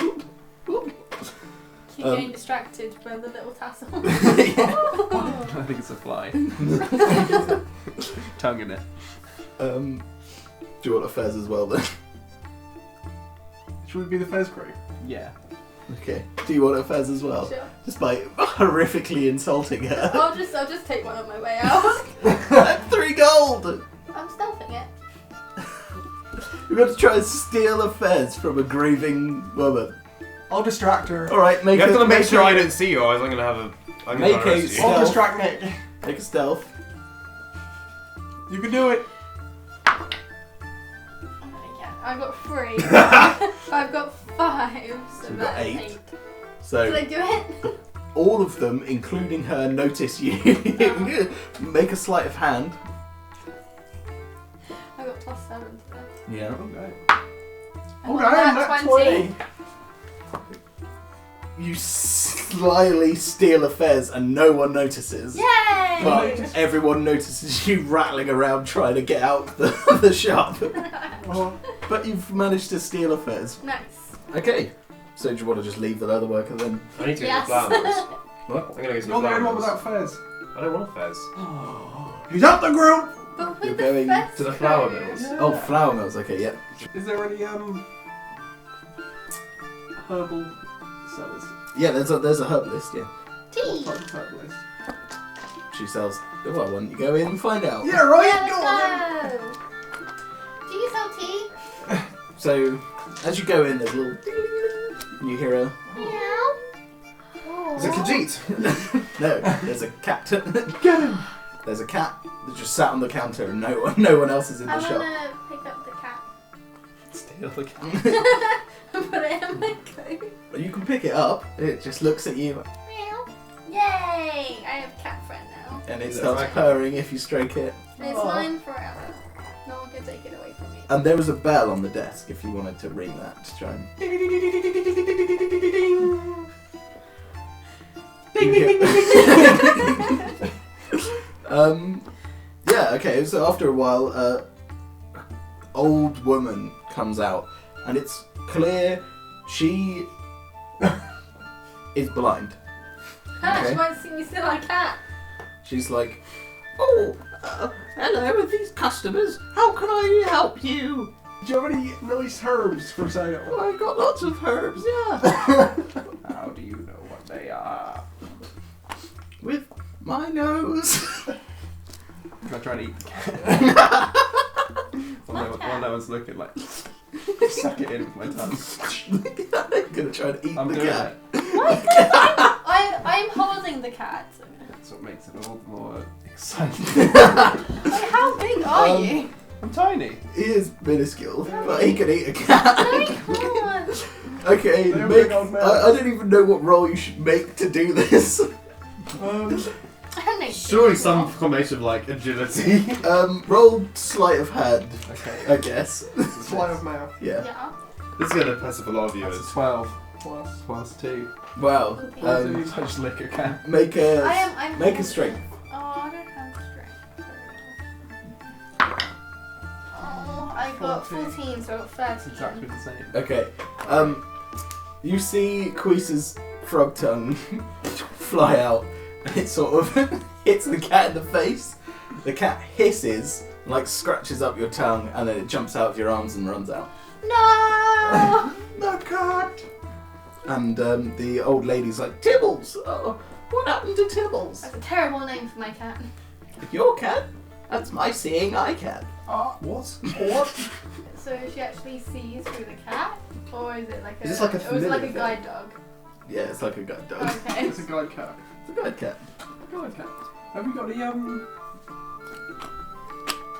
Keep getting distracted by the little tassel. I think it's a fly. Tongue in it. Do you want a fez as well then? Should we be the fez crew? Yeah. Okay. Do you want a fez as well? Sure. Just by horrifically insulting her. I'll just take one on my way out. 3 gold! I'm stealthing it. We're going to try and steal a fez from a grieving woman. I'll distract her. Alright, You have to make sure I don't see you, or I'm gonna have a. I'm Make gonna a arrest you. stealth. I'll distract Nick. Make a stealth. You can do it. Yeah, I've got 3. I've got 5, so So you've got that's 8. 8. Did So, I do it? all of them, including her, notice you. Make a sleight of hand. I got +7 to that. Yeah. Okay. I Okay, got that's that 20. You slyly steal a fez and no one notices. Yay! But everyone notices you rattling around trying to get out the shop. Oh, But you've managed to steal a fez. Nice. Okay. So do you want to just leave the leather worker then? I need to go Yes. to the flowers. What? I'm gonna go to the you're the only one flowers. without fez. I don't want a fez. He's up the group! But You're with going the fest to the flower crew. mills. Yeah. Oh, flour mills. Okay, yeah. Is there any herbal sellers? Yeah, there's a herbalist, yeah. Tea. What type of herbalist? She sells the well one. You go in and find out. Yeah, right. Yeah, Go on then. let's go. Do you sell tea? So, as you go in, there's a little and you hear a Meow. Is it Khajiit? no. There's a cat. Get him. There's a cat that just sat on the counter, and no one else is in the I'm shop. gonna pick up the cat. Steal the cat. And put it in my coat. You can pick it up. It just looks at you, Meow. Yay! I have a cat friend now. and it Is it starts right? purring if you stroke it. And it's Aw. mine forever. No one can take it away from me. And there was a bell on the desk if you wanted to ring that to try and. Yeah, okay, so after a while, old woman comes out, and it's clear she is blind. Ha, Okay. she won't see me steal my cat. She's like, oh, hello, with these customers, how can I help you? Do you have any nice herbs for sale? Oh, I've got lots of herbs, yeah. How do you know what they are? With my nose. Can I try and eat the cat? While no one's looking, like, suck it in with my tongue. I'm gonna try and eat I'm the doing cat. it. I'm holding the cat. That's what makes it all the more exciting. Like, how big are you? I'm tiny. He is minuscule, but he can eat a cat. No, you can't. Okay, They're make, big old men. I don't even know what roll you should make to do this. I make Surely it some cool. combination of like agility. Roll sleight of hand, Okay. I guess. Sleight of mouth. Yeah. Yeah. This is gonna piss off a lot of That's viewers. a 12 plus 2. Wow. Okay. I just lick a can. Make a I'm make a strength. Oh, I don't have strength. Oh, I got 14, so I got 13. It's exactly the same. Okay. You see Quavendish frog tongue fly out, and it sort of hits the cat in the face. The cat hisses, like scratches up your tongue, and then it jumps out of your arms and runs out. No! The cat. And the old lady's like, Tibbles. Oh, what happened to Tibbles? That's a terrible name for my cat. Your cat? That's my seeing eye cat. What? What? So she actually sees through the cat, or is it like a? Is this like a or is it like a familiar guide dog? Yeah, it's like a guide dog. Okay. It's a guide cat. It's a guide cat. A guide cat. Have you got any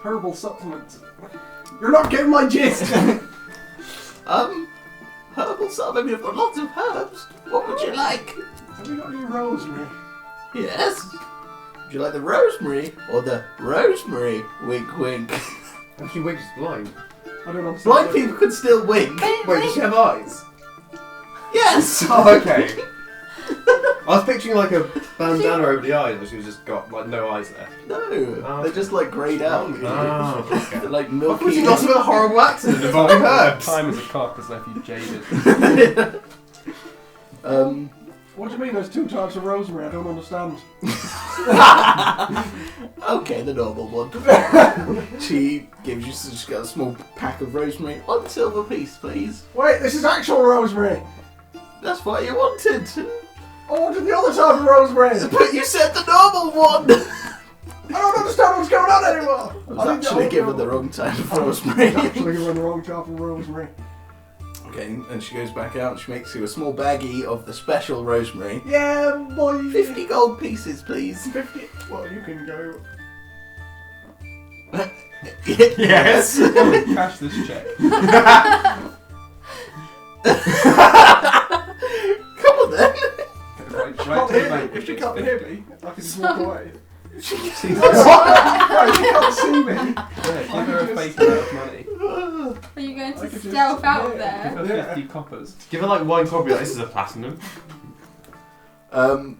herbal supplements? You're not getting my gist. Herbal stuff. I mean, I've got lots of herbs. What would you like? Have you got any rosemary? Yes. Would you like the rosemary or the rosemary? Wink, wink. And she winks blind. I don't understand. Blind people could still wink. Wait, Wait, does she have eyes? Yes. Oh, okay. I was picturing like a bandana over the eyes, but she's just got like no eyes left. No, Oh. they're just like greyed out. Oh, okay. They're like Of milky. course, she lost with a horrible accident involving herbs. Time as a cock has left you jaded. What do you mean there's 2 types of rosemary? I don't understand. Okay, the normal one. She gives you she's got a small pack of rosemary. 1 silver piece, please. Wait, this is actual rosemary! That's what you wanted. I wanted the other type of rosemary! But you said the normal one. I don't understand what's going on anymore! I was actually given the wrong type of rosemary. Actually given the wrong type of rosemary. Okay, and she goes back out and she makes you a small baggie of the special rosemary. Yeah, boy! 50 gold pieces, please. 50. Well, you can go. Yes. Cash this check. Come on then. Right, She right can't to the hear bank. me. If she can't hear me, I can just walk away. She She can't see me. Yeah, give her a fake amount of money. Are you going I to could just- stealth out yeah. there? Give her Yeah. 50 coppers. Give her like wine copy, like this is a platinum. Are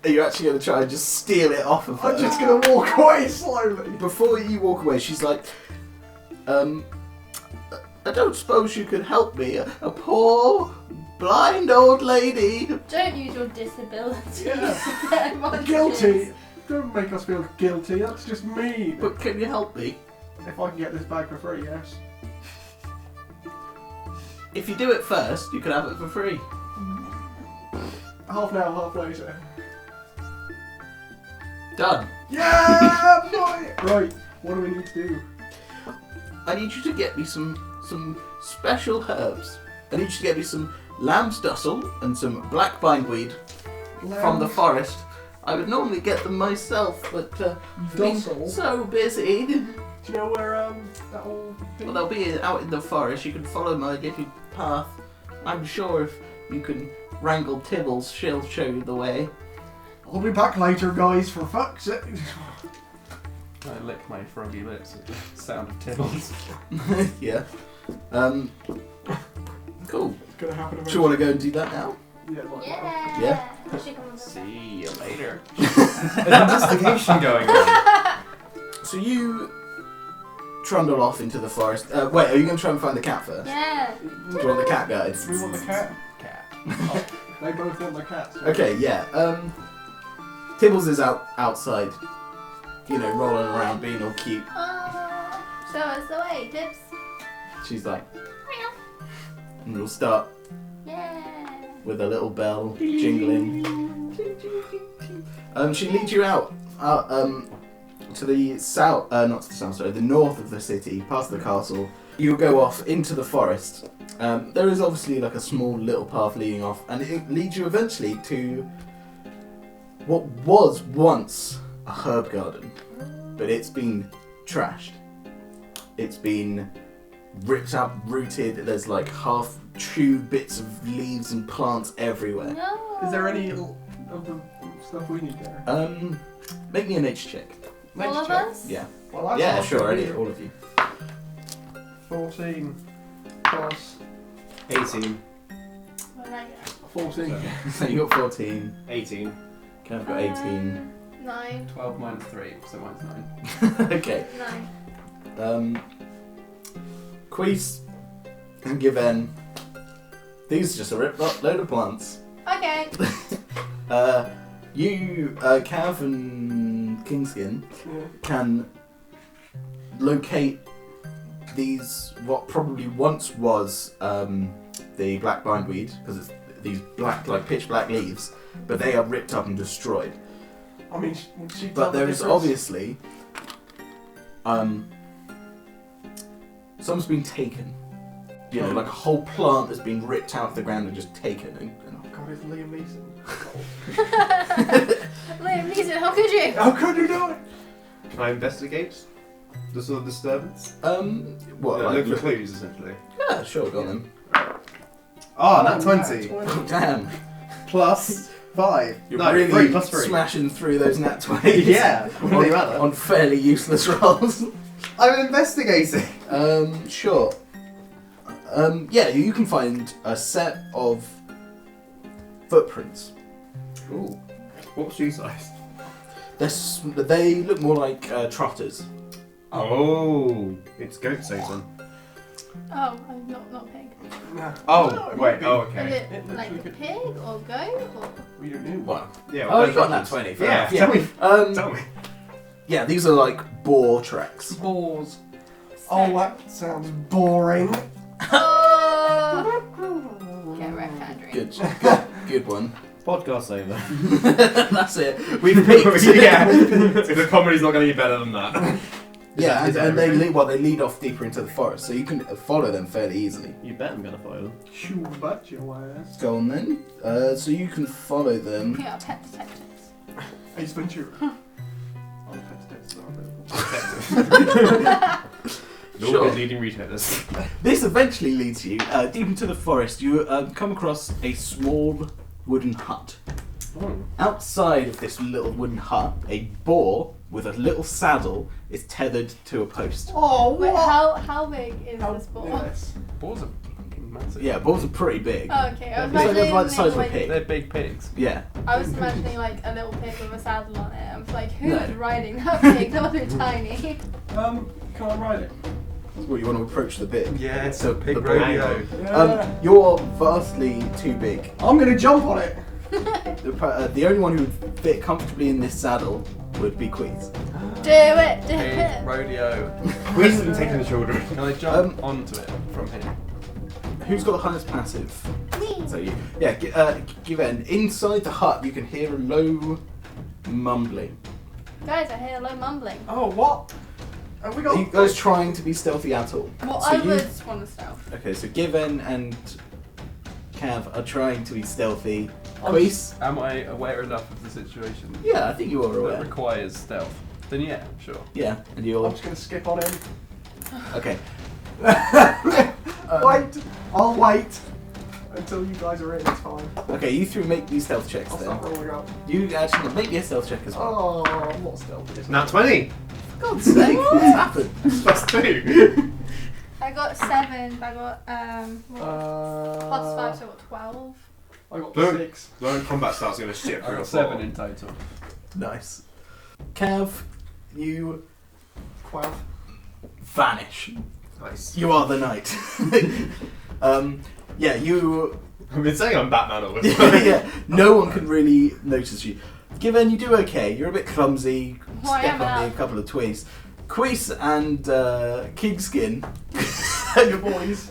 you actually going to try and just steal it off of her? I'm just gonna walk away slowly. Before you walk away, she's like, I don't suppose you could help me, a poor, blind old lady. Don't use your disability Yeah. to get advantages. Guilty. Don't make us feel guilty. That's just mean. But can you help me? If I can get this bag for free, yes. If you do it first, you can have it for free. Half now, half later. Done. Yeah, boy! Right, what do we need to do? I need you to get me some special herbs. I need you to get me some lamb's dussel and some black bindweed from the forest. I would normally get them myself, but I've been Dussel? so busy. Do you know where that old thing? Well, they'll be out in the forest. You can follow my little path. I'm sure if you can wrangle Tibbles, she'll show you the way. I'll be back later, guys. For fuck's sake. I lick my froggy lips at the sound of Tibbles. Yeah. Cool. It's gonna happen Do you want to go and do that now? Yeah. Like Yeah. Yeah. She comes over. See you later. There's investigation going on. So you trundle off into the forest. Wait, are you going to try and find the cat first? Yeah. Do you want the cat guide? We want the cat. Cat. Oh, they both want the cats. Okay, yeah. Tibbles is outside, you know, rolling around, being all cute. Show us the way, Tips. She's like, and we'll start Yeah. with a little bell jingling. She leads you out, to the south, not to the south, sorry, the north of the city, past the castle. You go off into the forest. There is obviously like a small little path leading off, and it leads you eventually to what was once a herb garden, but it's been trashed. It's been ripped up, rooted. There's like half-chewed bits of leaves and plants everywhere. No. Is there any of the stuff we need there? Make me a nature check. All of us? Yeah. Well, that's Yeah, awesome. sure, all of you. 14 plus 18. What did I get? 14. So you got 14. 18. Kev got 18. 9. 12 minus 3, so mine's 9. Okay. 9. Quaise and Given. These are just a ripped up load of plants. Okay. You, Cav and Kingskin, Yeah. can locate these, what probably once was the black bindweed, because it's these black, like pitch black leaves, but they are ripped up and destroyed. I mean, she But there is obviously some's been taken. You know, like a whole plant has been ripped out of the ground and just taken. And Oh god, it's Liam Neeson. Liam Neeson, how could you? How could you do it? Can I investigate the sort of disturbance? what? Yeah, Like, look for clues, essentially. yeah, sure, go on then. Ah, nat 20. Oh, damn. Plus 5. You're no, really 3 plus 3. smashing through those nat 20s. Yeah, wouldn't they rather? on fairly useless rolls. I'm investigating. Sure. Yeah, you can find a set of footprints. Ooh. What shoe size? They look more like trotters. Oh, it's goat Satan. Oh, I'm not pig. Nah. Oh, it wait, might be. oh, Is okay. it It looks like like a it- pig or goat or? We don't know. What? Yeah, Oh, well, you got those that 20. Fair Yeah, enough, tell me. Yeah, these are like boar tracks. Balls. Oh, that sounds boring. Oh! Get wrecked, Andrew. Good one. Podcast over. That's it. We've peaked. Yeah. If the comedy's not going to be better than that. Yeah, Is that and they everything? they lead off deeper into the forest, so you can follow them fairly easily. You bet I'm going to follow them. Shoo, but your ass. Go on then. So you can follow them. Yeah, pet detectives. Ace Ventura. Oh, pet detectives All Sure. good leading retailers. This eventually leads you deep into the forest. You come across a small wooden hut. Outside of this little wooden hut, a boar with a little saddle is tethered to a post. Oh, Wait, what? how big is this ball? Yes. Balls are fucking massive. Yeah, boars are pretty big. Oh, okay. I was They're imagining like the size of a like, pig. They're big pigs. Yeah. I was imagining like a little pig with a saddle on it. I was like, who's No. riding that pig? That must be tiny. Can I ride it? Well, you want to approach the big. Yeah, it's So a pig the rodeo. You're vastly too big. I'm gonna jump on it. The only one who would fit comfortably in this saddle would be Queens. Do it, do Pig it. rodeo. We haven't taken the children. Can I jump onto it from here? Who's got the highest passive? Me. So you, yeah, give in. Inside the hut, you can hear a low mumbling. Guys, I hear a low mumbling. Oh, what? Have we got? Are you guys trying to be stealthy at all? Well, So I you- would want to stealth. Okay, so Given and Cav are trying to be stealthy. I'm Queese? Am I aware enough of the situation Yeah, I think you are that aware. requires stealth? Then yeah, sure. Yeah, and I'm you're just gonna skip on him. okay. Wait, I'll wait until you guys are in. It's fine. Okay, you three make these stealth checks I'll then. start rolling up. You actually make me a stealth check as well. Oh, what stealth is it? Nat 20. For God's sake, what's happened? Plus 2. I got 7. I got plus 5, so I got 12. I got Look. 6. The combat starts going to shit. I got 7 in total. Nice. Cav, you Quav. vanish. Nice. You are the knight. Yeah, you. I've been saying I'm Batman all this time. Yeah, no one can really notice you. Given you do okay. You're a bit clumsy. Well, I Step am on me now. a couple of twigs. Queese and Kingskin. Your boys.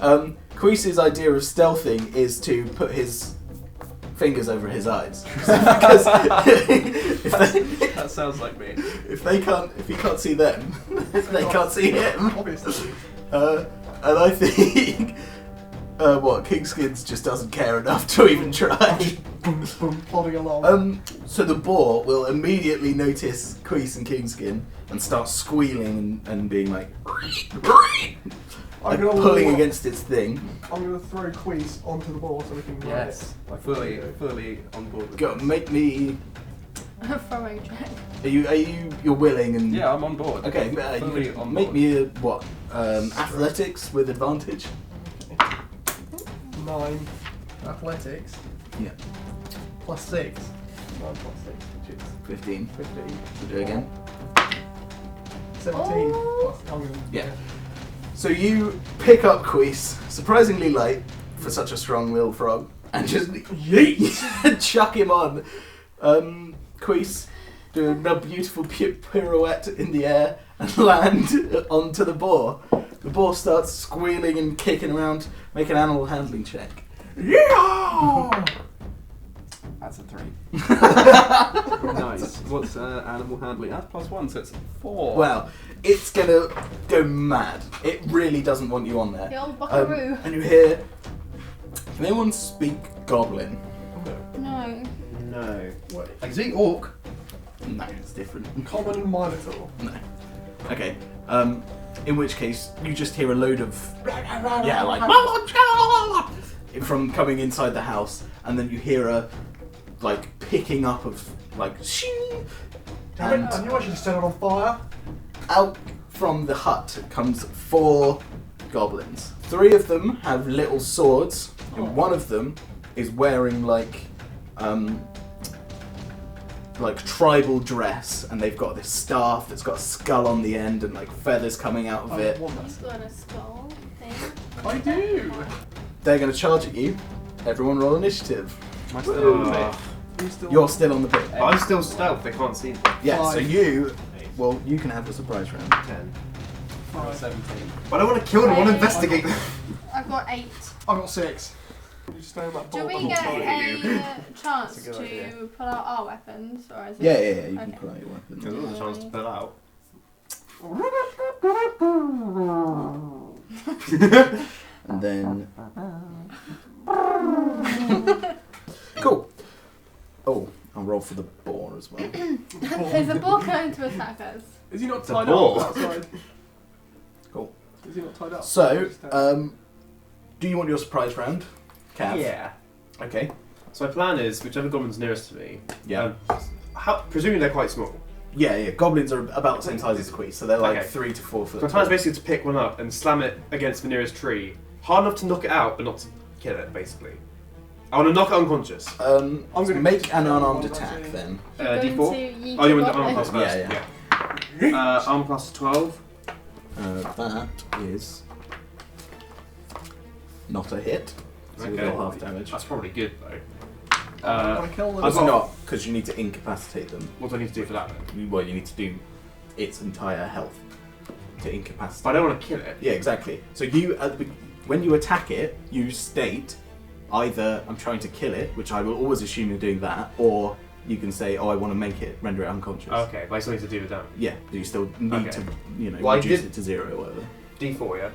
Queese's idea of stealthing is to put his fingers over his eyes. Because That sounds like me. if he can't see them, they can't see him. Obviously. And I think Kingskins just doesn't care enough to even try. Boom, boom, plodding along. So the boar will immediately notice Queese and Kingskin and start squealing and being like I'm gonna pulling walk- against its thing. I'm gonna throw Queese onto the ball so we can ride Yes, it. Like fully on board with Go this. make me Throwing check. You're willing and Yeah, I'm on board. Okay, Fully you can on make board. me a what? Athletics with advantage. 9 athletics. Yeah. Plus 6. 9 plus 6, which is 15. 15. We'll do it again. 17 Oh. plus. I'm gonna, Yeah. So you pick up Quavendish, surprisingly light for such a strong-willed frog, and just yeet, chuck him on. Quavendish doing a beautiful pirouette in the air and land onto the boar. The boar starts squealing and kicking around. Make an animal handling check. Yeah! That's a 3. Nice. What's animal handling? That's +1, so it's 4. Wow, it's gonna go mad. It really doesn't want you on there. The old buckaroo. And you hear, can anyone speak goblin? No. No. Wait, is he orc? No, it's different. Common and minotaur. No. Okay. In which case, you just hear a load of from coming inside the house, and then you hear a picking up of shing, I and knew I should have set it on fire. out from the hut comes 4 goblins. 3 of them have little swords, and one of them is wearing tribal dress, and they've got this staff that's got a skull on the end and feathers coming out of I it. want He's got a skull thing. I do. They're going to charge at you. Everyone roll initiative. Am I still on the Uh, bit? You're still on the bit. But I'm still stealth, they can't see me. Yeah, so 5. you can have the surprise round. 10. 17. But I don't want to kill them, I want to investigate them. I've got 8. I've got 6. You stay on that Do board. we I'm get not telling you. a chance That's a good to idea. pull out our weapons, or is it? Yeah, you can Okay. pull out your weapon. There's always a chance to pull out. And then... Cool. Oh, I'll roll for the boar as well. Is the boar going to attack us? Is he not It's a tied ball. up outside? Cool. Is he not tied up? So, do you want your surprise round? Cav? Yeah. Okay. So my plan is, whichever goblin's nearest to me, Yeah. presuming they're quite small. Yeah. Goblins are about the same size as Quavendish, so they're Okay. 3 to 4 foot. So my plan is basically to pick one up and slam it against the nearest tree. Hard enough to knock it out, but not to kill it, basically. I want to knock it unconscious. I'm gonna make an unarmed one by attack two. then. You're going D4? to yeet Oh, you a want the goblin. armor class first? Yeah. Armor class 12. That is not a hit. So you Okay. deal half damage. That's probably good, though. Can I kill them? It's not, because you need to incapacitate them. What do I need to do for that, then? Well, you need to do its entire health to incapacitate. But I don't want to kill it. Yeah, exactly. So you, when you attack it, you state either I'm trying to kill it, which I will always assume you're doing that, or you can say, oh, I want to make it, render it unconscious. Okay, but I still need to do the damage. Yeah, but you still need Okay. to, Well, I reduce did- it to 0 or whatever. D4, yeah?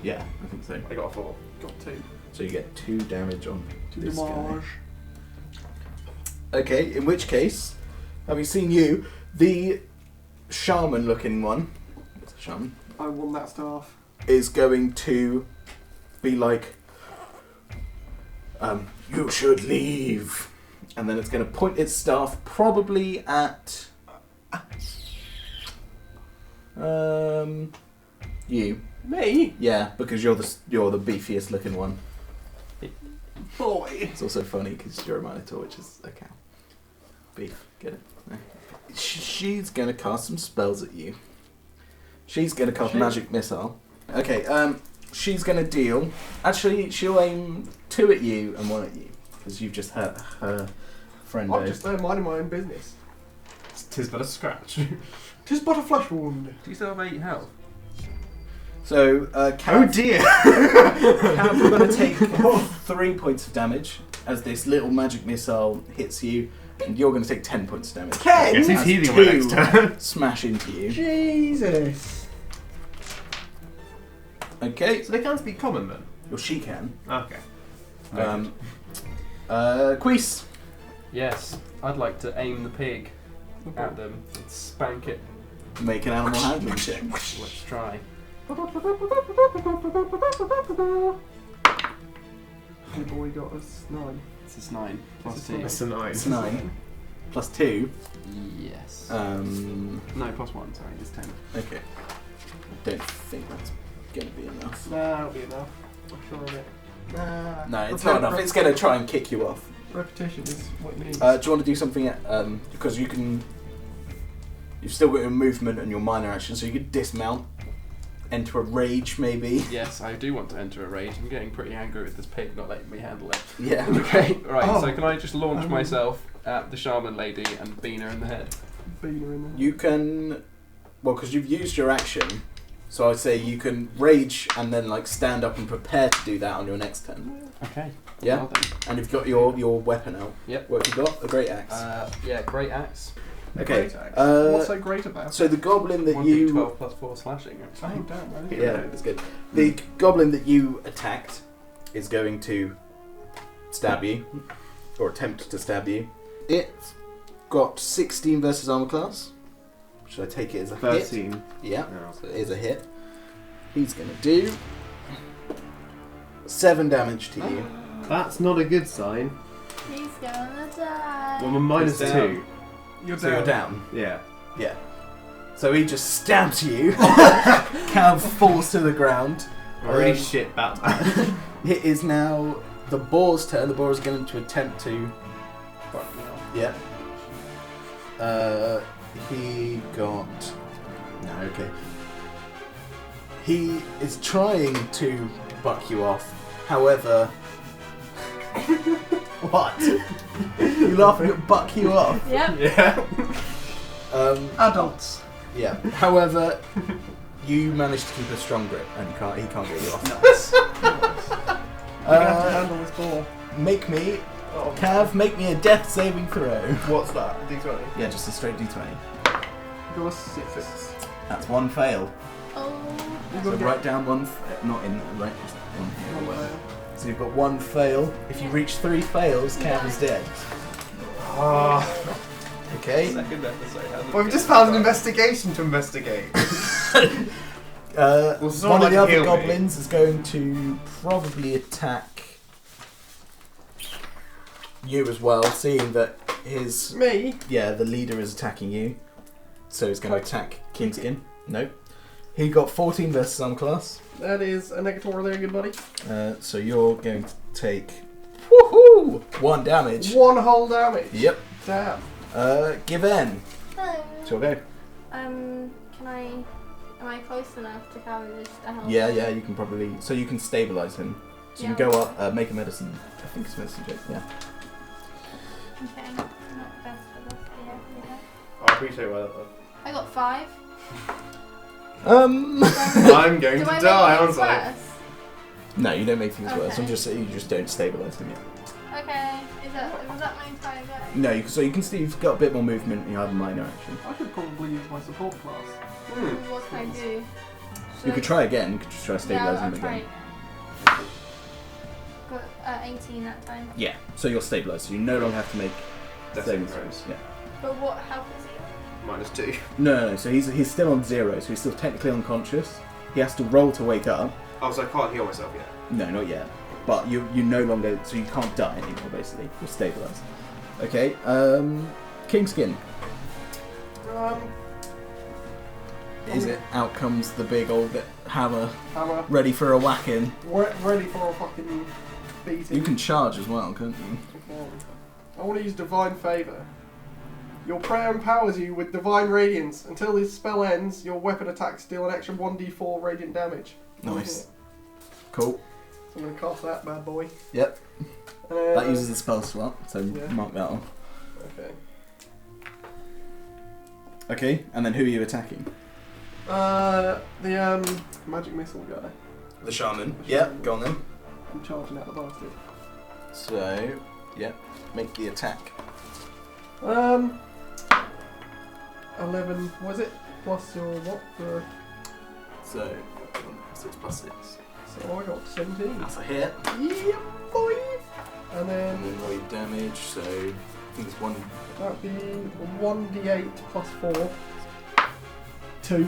Yeah, I think so. I got a 4. Got 2. So you get 2 damage on 2 this guy. damage. Okay, in which case, having seen you, the shaman-looking one, it's a shaman, I want that staff. is going to be like, you should leave. And then it's going to point its staff probably at you. Me? Yeah, because you're the beefiest looking one. Boy. It's also funny because you're a minotaur, which is a cow. Beef, get it? No. She's going to cast some spells at you. She's going to cast magic missile. Okay, she's going to deal. Actually, she'll aim 2 at you and 1 at you because you've just hurt her friend. I'm just there minding my own business. Tis but a scratch. 'Tis but a flesh wound. Do you still have 8 health? So, Cav, dear! Cav, you're going to take 3 points of damage as this little magic missile hits you, and you're going to take 10 points of damage. Ken! Guess he's As healing my next 2 turn. smash into you. Jesus. Okay, So they can speak common then? or she can. Okay. Quavendish. Yes. I'd like to aim the pig at them and spank it. Make an animal handling check. Let's try. Hey boy got us 9. This is 9 plus This is 2. That's a 9. It's 9. plus 2. Yes. No, No, plus 1. Sorry, it's 10. okay. I don't think that's going to be enough. No, that'll be enough. I'm sure of it. No, it's not enough. It's going to try and kick you off. Repetition is what it needs. Do you want to do something? Because you can. You've still got your movement and your minor action, so you could dismount, enter a rage, maybe. Yes, I do want to enter a rage. I'm getting pretty angry with this pig not letting me handle it. Yeah. Okay, right. Oh. So can I just launch myself at the shaman lady and bean her in the head? Bean her in the head. You can. Well, because you've used your action, so I'd say you can rage and then like stand up and prepare to do that on your next turn. Okay. Yeah. Well then. And you've got your weapon out. Yep. What have you got? A great axe. Yeah, great axe. Okay. Great axe. What's so great about it? So the goblin that 1d12 plus 4 slashing. Oh, damn, really? Yeah, that's good. The goblin that you attacked is going to stab you, or attempt to stab you. It's got 16 versus armor class. Should I take it as a hit? 13. Yeah, No. so it is a hit. He's going to do 7 damage to you. That's not a good sign. He's gonna die. Well, I'm minus He's down. 2. You're So you're down. Yeah. Yeah. So he just stabs you. Cav falls to the ground. A really shit Batman. It is now the boar's turn. The boar is going to attempt to. Fuck me up. Yeah. He got. No, okay. He is trying to buck you off. However. What? You laughing at buck you off? Yep. Yeah. Adults. Yeah. However, you managed to keep a strong grip, and he can't get you off. Nice. You're gonna have to handle this ball. Make me, Cav, make me a death saving throw. What's that? D20. Yeah, just a straight d20. You got a 6. That's one fail. Oh. You So got write down one, not in right, just one here. So you've got one fail. If you reach 3 fails, Cav is dead. Okay. Second episode. How did Well, we've just found an investigation to investigate. Well, it's not One of like the a other heal me. goblins is going to probably attack you as well, seeing that his Me? the leader is attacking you. So he's going to attack Kingskin. Nope. He got 14 versus armor class. That is a negator there, good buddy. So you're going to take 1 damage. 1 whole damage. Yep. Damn. Give in. Hello. So go. Can I? Am I close enough to Cavendish to help? Yeah, you can probably. So you can stabilize him. So you can Yeah. go up, make a medicine. I think it's medicine check. Yeah. Okay. Not best for this. Yeah. I appreciate that. I got 5. I'm going Do to I die, make aren't things I? worse? No, you don't make things worse. Okay. You just don't stabilize him yet. Okay. Was that my entire go? No, so you can see you've got a bit more movement. You have a minor action. I could probably use my support class. What can I do? You could try again. You could just try to Yeah, stabilize I'll him try. again. Got 18 that time. Yeah. So you're stabilized. So you no longer have to make Death saving saving throws. throws. Yeah. But what health is he? Minus 2. No. So he's still on 0. So he's still technically unconscious. He has to roll to wake up. Oh, so I can't heal myself yet. No, not yet. But you no longer, so you can't die anymore. Basically, you're stabilized. Okay. Kingskin. Is it? Out comes the big old hammer, Hammer. ready for a whacking. Ready for a fucking beating. You can charge as well, can't you? I want to use Divine Favour. Your prayer empowers you with Divine Radiance. Until this spell ends, your weapon attacks deal an extra 1d4 radiant damage. Nice. Cool. So I'm going to cast that bad boy. Yep. That uses the spell slot, so Yeah. mark that off. Okay. Okay, and then who are you attacking? The magic missile guy. The shaman. Yep, go on then. I'm charging at the bastard. So, yep, make the attack. 11. What is it? Plus your what? So, 6 plus 6. So I got 17. That's a hit. Yeah, boy. And And then then roll your damage, so I think it's 1. that'd be 1d8 plus 4. 2.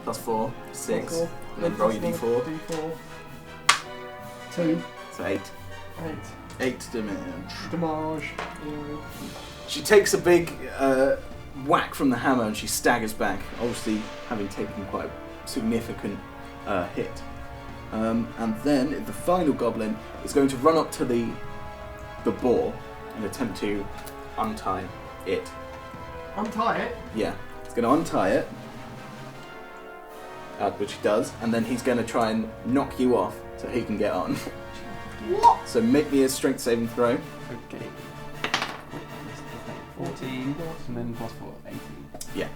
Plus 4, 6. Plus 4. And then roll your Plus d4. D4. 2. So 8. 8. 8 damage. Damage. She takes a big whack from the hammer and she staggers back, obviously having taken quite a significant hit. And then the final goblin is going to run up to the boar and attempt to untie it. Untie it? Yeah, he's going to untie it, which he does, and then he's going to try and knock you off so he can get on. What? So make me a strength saving throw. Okay. 14, and then plus 4, 18. Yeah.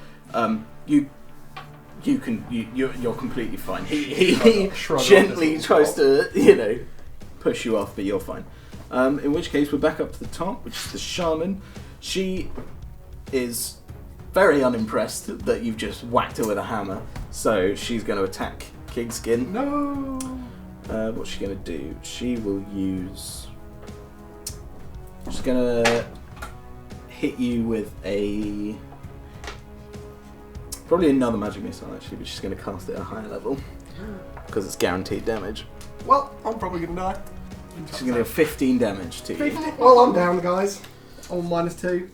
You're completely fine. He Shrug gently off tries to, push you off, but you're fine. In which case, we're back up to the top, which is the shaman. She is very unimpressed that you've just whacked her with a hammer, so she's going to attack Kingskin. No! What's she going to do? She will use... She's going to hit you with a... Probably another magic missile, actually, but she's going to cast it at a higher level, because it's guaranteed damage. Well, I'm probably gonna die. She's going to do 15 damage to you. Well, I'm down, guys. I'm -2.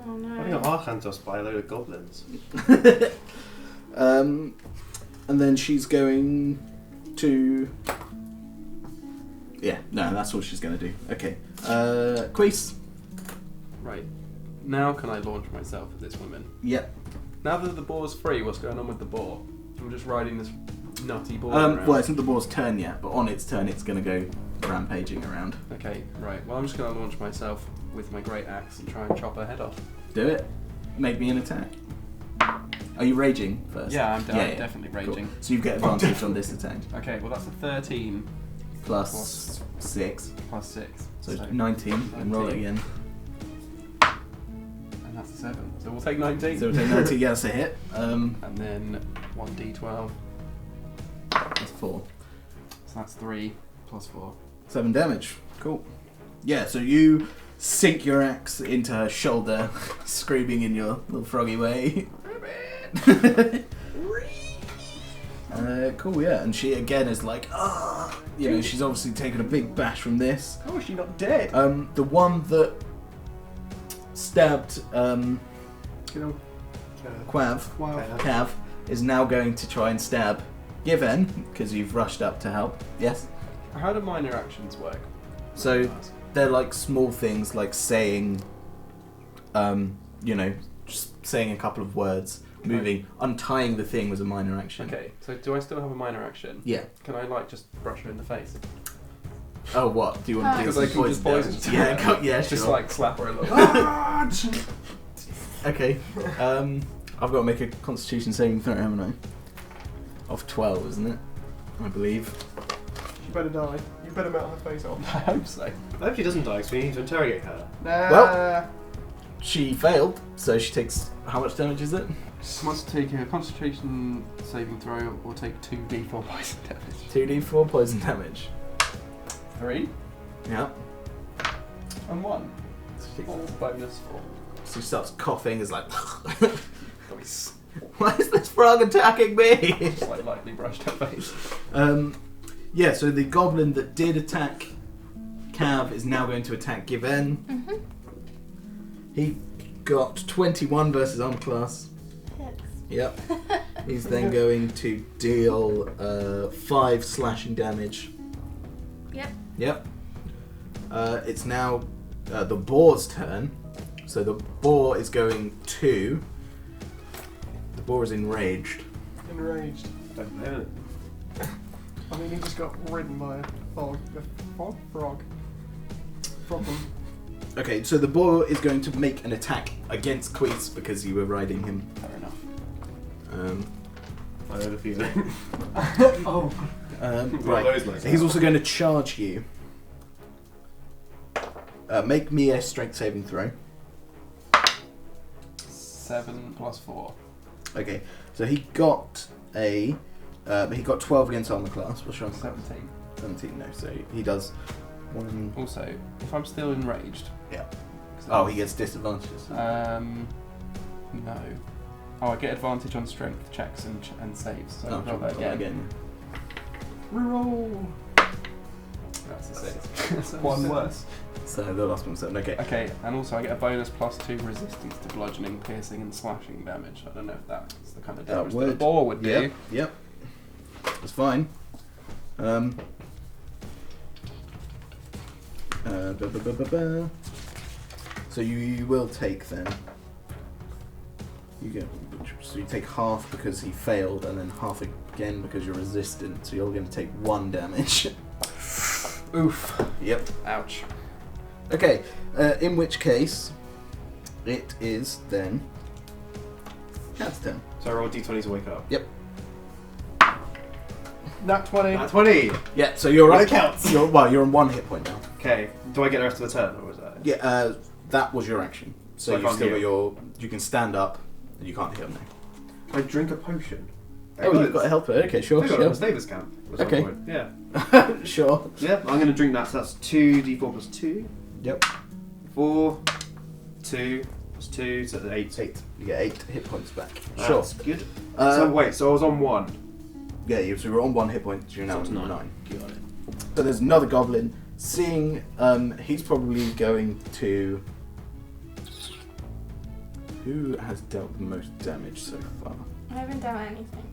Oh I no. think our hand us by a load of goblins. And then she's going to... Yeah, no, that's what she's going to do. Okay. Quace. Right. Now can I launch myself at this woman? Yep. Now that the boar's free, what's going on with the boar? I'm just riding this nutty boar around. Well, it's not the boar's turn yet, but on its turn it's going to go rampaging around. Okay, right. Well, I'm just going to launch myself with my great axe and try and chop her head off. Do it. Make me an attack. Are you raging first? Yeah, I'm Yeah. definitely Cool. raging. So you get advantage on this attack. Okay, well that's a 13 Plus 6. plus 6. So 19. And roll it 19. again. And that's a 7. So we'll take 19. So we'll take 19. Yeah, that's a hit. And then 1d12. That's 4. So that's 3 plus 4. 7 damage. Cool. Yeah, so you sink your axe into her shoulder, screaming in your little froggy way. Cool, yeah. And she again is like, she's obviously taken a big bash from this. How is she not dead? The one that stabbed Cav is now going to try and stab Given, because you've rushed up to help. Yes? How do minor actions work? So they're like small things like saying, just saying a couple of words, moving, untying the thing was a minor action. Okay, so do I still have a minor action? Yeah. Can I just brush her in the face? Oh, what? Do you want to do Because I some can just poison poison damage? her. Yeah, Just sure. slap her a little. Okay. I've got to make a Constitution saving throw, haven't I? Of 12, isn't it? I believe. She better die. You better melt her face off. I hope so. I hope she doesn't die, because we need to interrogate her. Nah. Well- She failed, so she takes... How much damage is it? Must take a concentration saving throw or take 2d4 poison damage. 2d4 poison damage. 3 Yeah. and 1. So she, Or bonus 4. so she starts coughing, is like... Why is this frog attacking me? Just lightly brushed her face. Yeah, so the goblin that did attack Cav is now going to attack Given. Mm-hmm. He got 21 versus armor class. Yep. He's then going to deal 5 slashing damage. Yep. Yep. It's now the boar's turn. So the boar is going to... The boar is enraged. Enraged. Don't know it. I mean, he just got ridden by a frog. Frog. Problem. Okay, so the boar is going to make an attack against Quavendish because you were riding him. Fair enough. I had a feeling. Oh. Right. Those like He's that. also going to charge you. Make me a strength saving throw. 7 plus 4. Okay, so he got a... he got 12 against armor class. What's your armor class? 17. 17, no. So he does one... Also, if I'm still enraged... Yeah. 'cause Oh, he gets disadvantages. No. Oh, I get advantage on strength checks and saves. So roll that again. Reroll. That's a 6. One worse. So the last one was 7. Okay. Okay, and also I get a bonus +2 resistance to bludgeoning, piercing, and slashing damage. I don't know if that's the kind of damage that a boar would do. Yep. That's fine. Blah, blah, blah, blah, blah. So you will take then. So you take half because he failed, and then half again because you're resistant. So you're going to take 1 damage. Oof. Yep. Ouch. Okay. In which case, it is then. That's 10. So I roll d20 to wake up. Yep. Nat 20. Nat 20! Yeah. So you're Well, up. it counts. You're on 1 hit point now. Okay, do I get the rest of the turn, or was that? Yeah. That was your action. So So I you can't still got heal. your. You can stand up, and you can't heal now. Can I drink a potion? Oh, you've got a helper. Okay, sure. I got it at his neighbour's camp. at some Okay. point. Yeah. Sure. Yeah, I'm going to drink that, so that's 2d4 plus 2. Yep. 4, 2, plus 2, so that's 8. 8. You get 8 hit points back. That's good. Uh, So wait, so I was on 1. Yeah, so you're on 1 hit point, you're now So it's on 9. 9. Got it. So there's another goblin. Seeing, he's probably going to... Who has dealt the most damage so far? I haven't done anything.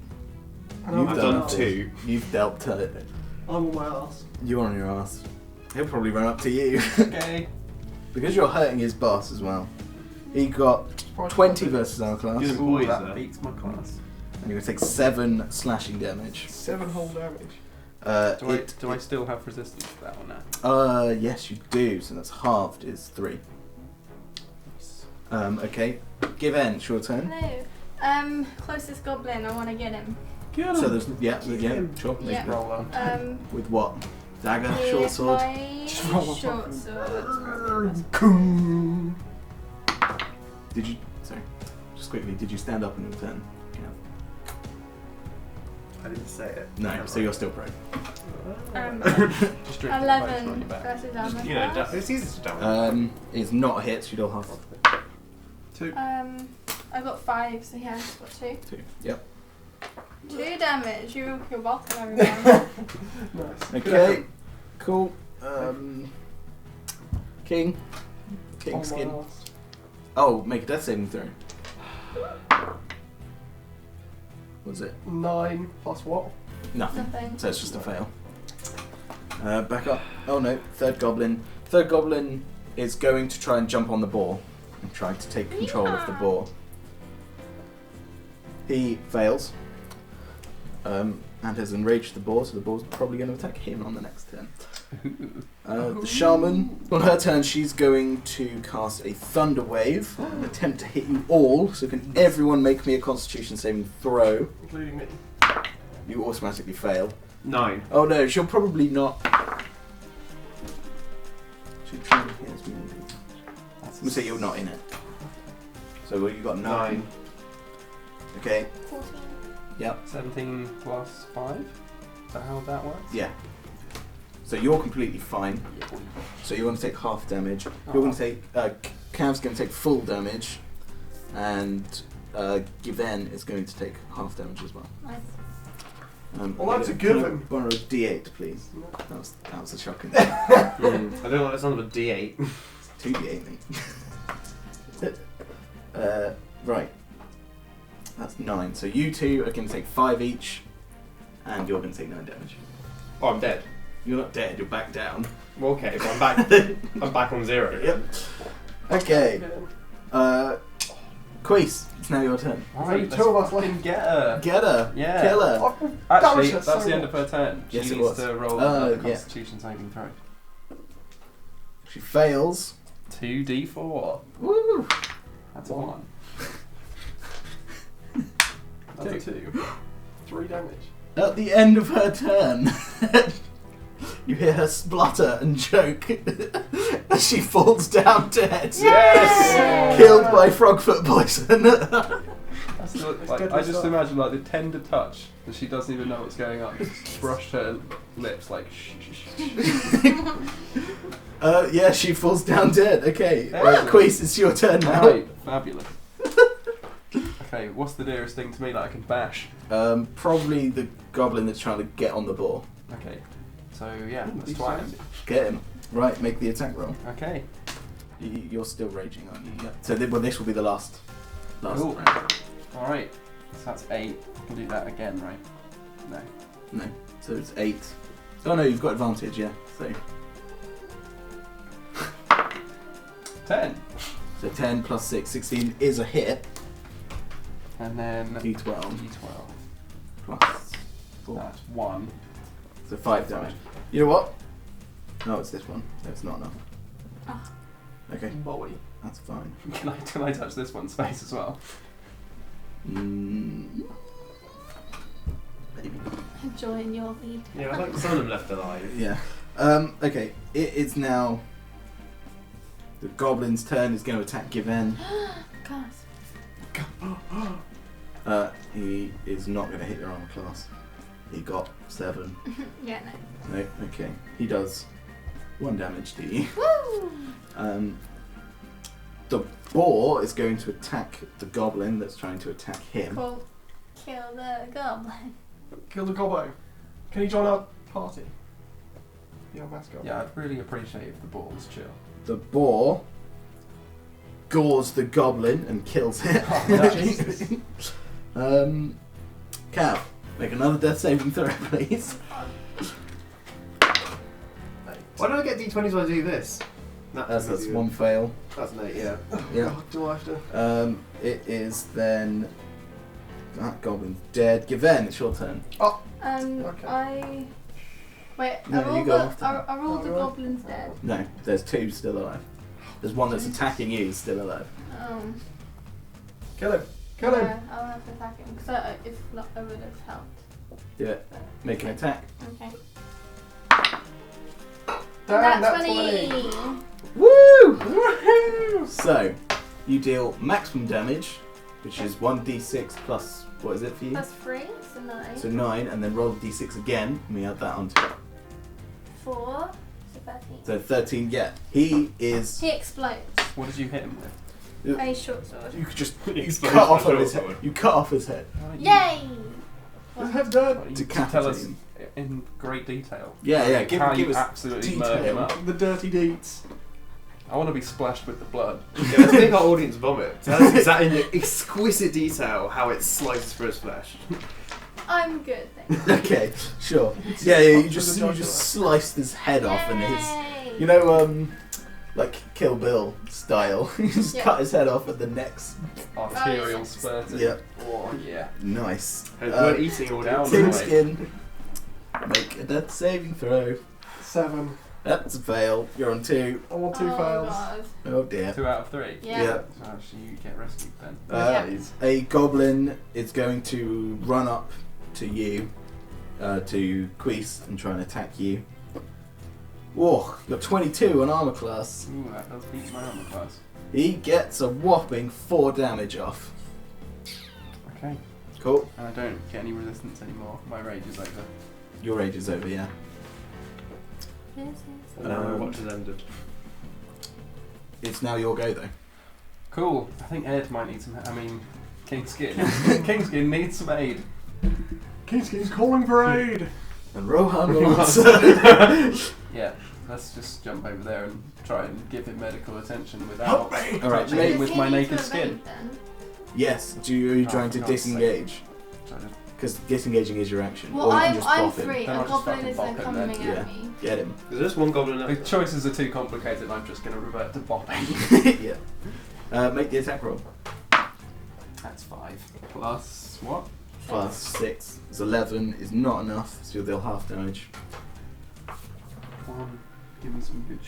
I've done 2. You've dealt I'm on my ass. You're on your ass. He'll probably run up to you. Okay. Because you're hurting his boss as well. He got 20 versus our class. Didn't- Ooh, Boys, that beats my class. And you're going to take 7 slashing damage. 7 whole damage. Do I still have resistance to that one now? Yes, you do. So that's halved is 3. Okay. Give in. It's your turn. Hello. Closest goblin, I want to get him. So there's sure. Yeah. Roll on. With what? Dagger, With short sword. my Just roll a short fucking- sword. Coom. Did you? Sorry. Just quickly. Did you stand up in your turn? Yeah. I didn't say it. No. So you're still prone. Just drink it, focus on 11 your back. versus armor. You know, class. it's easy to damage. It's not a hit. So you don't have 2. I got 5, so yeah, I've got 2. 2. Yep. 2 damage. You're welcome, everyone. Nice. Okay. Cool. King. On Kingskin. my ass. Oh, make a death saving throw. What was it? 9 plus what? Nothing. Nothing. So it's just a fail. Back up. Oh no, third goblin. Third goblin is going to try and jump on the boar and try to take control of the boar. He fails. And has enraged the boar, so the boar's probably going to attack him on the next turn. The shaman, on her turn, she's going to cast a thunder wave and attempt to hit you all. So can everyone make me a Constitution saving throw? Including me. You automatically fail. 9. Oh no, she'll probably not. She'll try and hit me. Let me say you're not in it. So you got 9. Okay. 14. Yep. 17 plus 5? Is that how that works? Yeah. So you're completely fine. So you're going to take half damage. You're going to take. Cav's going to take full damage, and Given is going to take half damage as well. Nice. Well, that's a can I given. Borrow a D8, please. That was a shocking. I don't like the sound of a d8. It's 2D8, mate. Right. That's 9. So you two are going to take 5 each, and you're going to take 9 damage. Oh, I'm dead. You're not dead. You're back down. Well, okay, but I'm back. I'm back on 0. Yep. Okay. Quaise, it's now your turn. Only 2 of us left. Get her. Get her. Yeah. Kill her. Oh, Actually, damage, that's so the end of her turn. Yes, she it needs was. to roll Oh, a yeah. Constitution saving throw. She fails. 2d4. Woo! That's a 1. That's a 2. 3 damage. At the end of her turn, you hear her splutter and choke as she falls down dead. Yes! Killed by frogfoot poison. That's the, like, good I just stuff. imagine like the tender touch that she doesn't even know what's going on. Just brushed her lips like shh. Yeah, she falls down dead. Okay, Excellent. Quaise, it's your turn now. Right, fabulous. Okay, what's the nearest thing to me that I can bash? Probably the goblin that's trying to get on the boar. Okay, so yeah, let's These try guys. him. Get him. Right, make the attack roll. Okay. You're still raging, aren't you? Yeah. So this will be the last Cool. round. Alright. So that's 8. I can do that again, right? No. No. So it's 8. Oh no, you've got advantage, yeah. So 10. 10 plus 6, 16 is a hit. And then D12 D12. plus 4. That's 1. So 5 damage. You know what? No, it's this one. No, it's not enough. Ah. Okay, Bowie. that's fine. Can I touch this one's face as well? Maybe. Enjoying your lead. Yeah, I like some of them left alive. Yeah. Okay, it is now the goblin's turn. Is going to attack Given. Guys. He is not going to hit your armor class. He got 7. Yeah, no. No, okay. He does 1 damage to you. Woo! The boar is going to attack the goblin that's trying to attack him. Cool. Kill the goblin. Kill the gobbo. Can he join our party? Your mascot. Yeah, I'd really appreciate if the ball was chill. The boar gores the goblin and kills it. Oh, nice. Cav, make another death saving throw, please. Why don't I get D20s when I do this? That's 1 fail. That's an 8, yeah. Yeah. God, do I have to? It is then that goblin's dead. Given, it's your turn. Okay. Wait, No, are you all go the after. are all the Oh, right. goblins dead? No, there's 2 still alive. There's one that's attacking you, still alive. Kill him. Kill him. Yeah, I'll have to attack him because if not, I would have helped. Do it. Make an attack. Okay. Damn, That's that's 20. Woo! Woohoo! So, you deal maximum damage, which is 1d6 plus, what is it for you? That's 3, so 9. So 9, and then roll d6 again, and we add that onto it. 4, so 13. So 13, yeah. He is... He explodes. What did you hit him with? A short sword. You could just Explodes cut off my his short head. sword. You cut off his head. Yay! His head's dead. Why don't you Decapitate tell us him. in great detail Yeah, yeah, how give you us absolutely murder him detail. up. The dirty deeds. I want to be splashed with the blood. Yeah, let's make our audience vomit. Tell us that in exquisite detail how it slices through his flesh. I'm good, thanks. Okay, sure. Yeah, yeah, you Up just to the sliced his head off, and his... Yay! You know, like Kill Bill style. You just Yeah. cut his head off at the next... Arterial yes. spurting. Yeah. Oh yeah. Nice. We're eating audience. down. Kingskin, make a death saving throw. 7. That's a fail. You're on 2. I want 2 Oh, fails. God. Oh dear. 2 out of 3. Yeah. Yeah. So actually you get rescued then. Yeah. A goblin is going to run up to you, to Quavendish, and try and attack you. Whoa, you're 22 on armor class. Ooh, that does beat my armor class. He gets a whopping 4 damage off. Okay. Cool. And I don't get any resistance anymore. My rage is over. Your rage is over, yeah. This is- And now my watch has ended. It's now your go though. Cool. I think Ed might need some. Kingskin. Kingskin needs some aid. Kingskin's calling for aid. And Rohan will answer. Yeah. Let's just jump over there and try and give him medical attention Help without me! Alright, touching mate. him with Does my he need naked to skin. evade then? Yes, are you Oh, trying to for God's disengage? So I just- Because disengaging is your action. Well, or you can I'm just bop him. 3. Then I'll A just goblin fucking is bop him coming then. Yeah. at me. Get him. There's just one goblin The left. choices are too complicated. I'm just going to revert to bopping. Yeah. Make the attack roll. That's 5 plus what? Plus 6 is 11. Is not enough, so you'll deal half damage. 1. Give me some good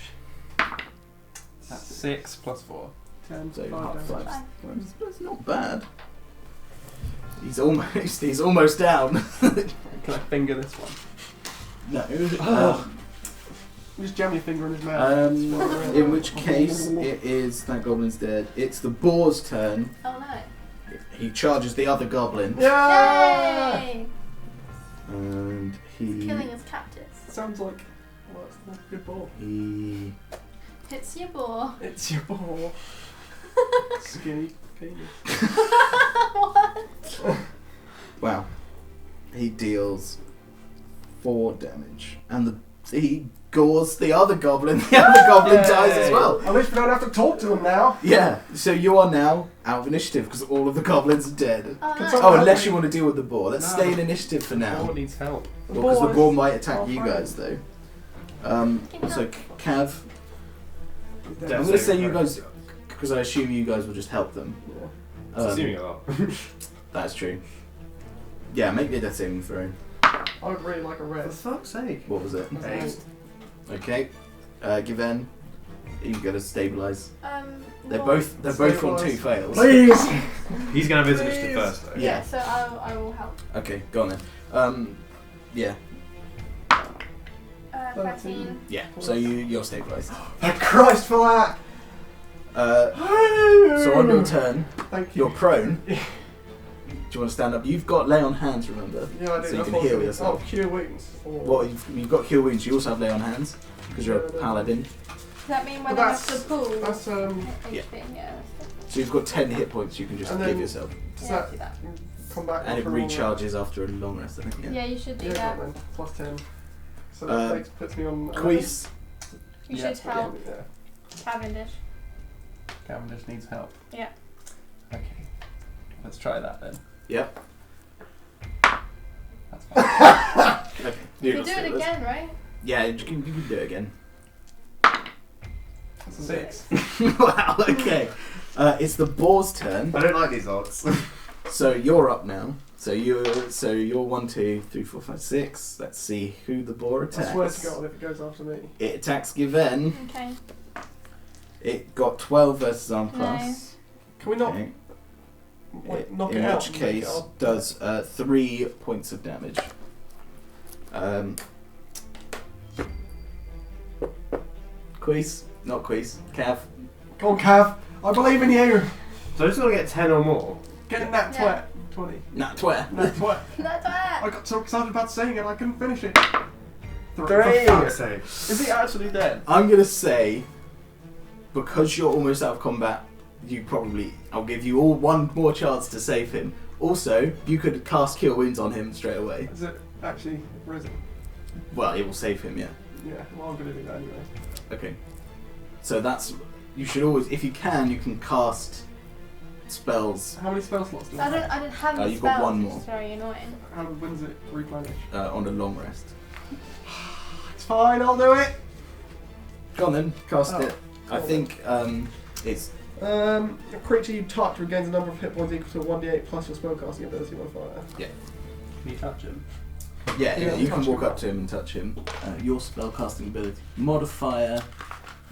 That's 6 plus 4. 10. So 5 half damage. 5. That's not bad. He's almost down. Can I finger this one? No. Just jam your finger in his mouth. In which case, it is that goblin's dead. It's the boar's turn. Oh no. He charges the other goblin, Yeah! Yay! and he Killing his captives. Sounds like. Well, that's a good ball. he It's your ball. It's your ball. Skinny penis. What? wow. He deals 4 damage, and the he gores the other goblin. The other goblin dies as well. At least we don't have to talk to them now. Yeah, so you are now out of initiative because all of the goblins are dead. Oh, Can no. someone Oh, help unless me? you want to deal with the boar. Let's No. stay in initiative for No now. one needs help. Because the boar boar is might attack our you friend. guys, though. So, Cav, I'm Yeah. going to say you guys, because I assume you guys will just help them. Yeah. It's assuming a lot. That's true. Yeah, make me a death saving throw. I would really like a For red. fuck's sake. What was it? Eight. Okay. Given, you got to stabilize. They're well, both on 2 fails. Please! He's gonna have his initiative Please. first though. Yeah, so I will help. Okay, go on then. Yeah, 13. yeah. So you're stabilized. Thank Christ for that! So on your turn, Thank you. you're prone. Do you want to stand up? You've got lay on hands, remember? Yeah, I do. So you That's can what heal I do. yourself. Oh, cure wounds. Or... Well, you've got cure wounds. You also have lay on hands because you're a paladin. Does that mean when But I have that's- to pull? That's, Yeah. HP? Yeah. So you've got 10 hit points you can just And give then- yourself, does Yeah, that do that. come back? and it after a long recharges after a long rest. I think. Yeah, Yeah. you should do rest? Yeah, that. got then. Plus 10. So Uh, that puts me on... Quavendish. You Yeah, should help Yeah. Cavendish. Cavendish needs help. Yeah. Okay. Let's try that then. Yep. That's fine. Okay. You got do it stabilized. again, right? Yeah, you can do it again. That's a 6. Wow. Okay. It's the boar's turn. I don't like these odds. So you're up now. So you're 1, 2, 3, 4, 5, 6. Let's see who the boar I swear attacks. to God if it goes after me. It attacks Given. Okay. It got 12 versus arm class. Can we not Okay. like, knock In it out? which and make it case, up? does 3 points of damage. Quace, not Quace, Cav. Go on, Cav. I believe in you. So I just gotta get 10 or more. Get in that Yeah. 20. Nah, twat. That twat. That's I it. got so excited about saying it, I couldn't finish it. For fuck's sake. Is he actually dead? I'm gonna say, because you're almost out of combat, I'll give you all one more chance to save him. Also, you could cast Cure Wounds on him straight away. Is it actually risen? Well, it will save him, yeah. Yeah, well, I'm gonna do that anyway. Okay. So you should always, if you can cast spells How many spell slots do I I have? didn't have Oh, the you've got spells, one which more. is very annoying. When's it replenish? on a long rest. It's fine, I'll do it. Go on then, cast Oh, it. I cool. think it's A creature you touch regains a number of hit points equal to 1d8 plus your spellcasting ability modifier. Can you touch him? yeah. Yeah, You can touch walk him. up to him and touch him. Your spellcasting ability modifier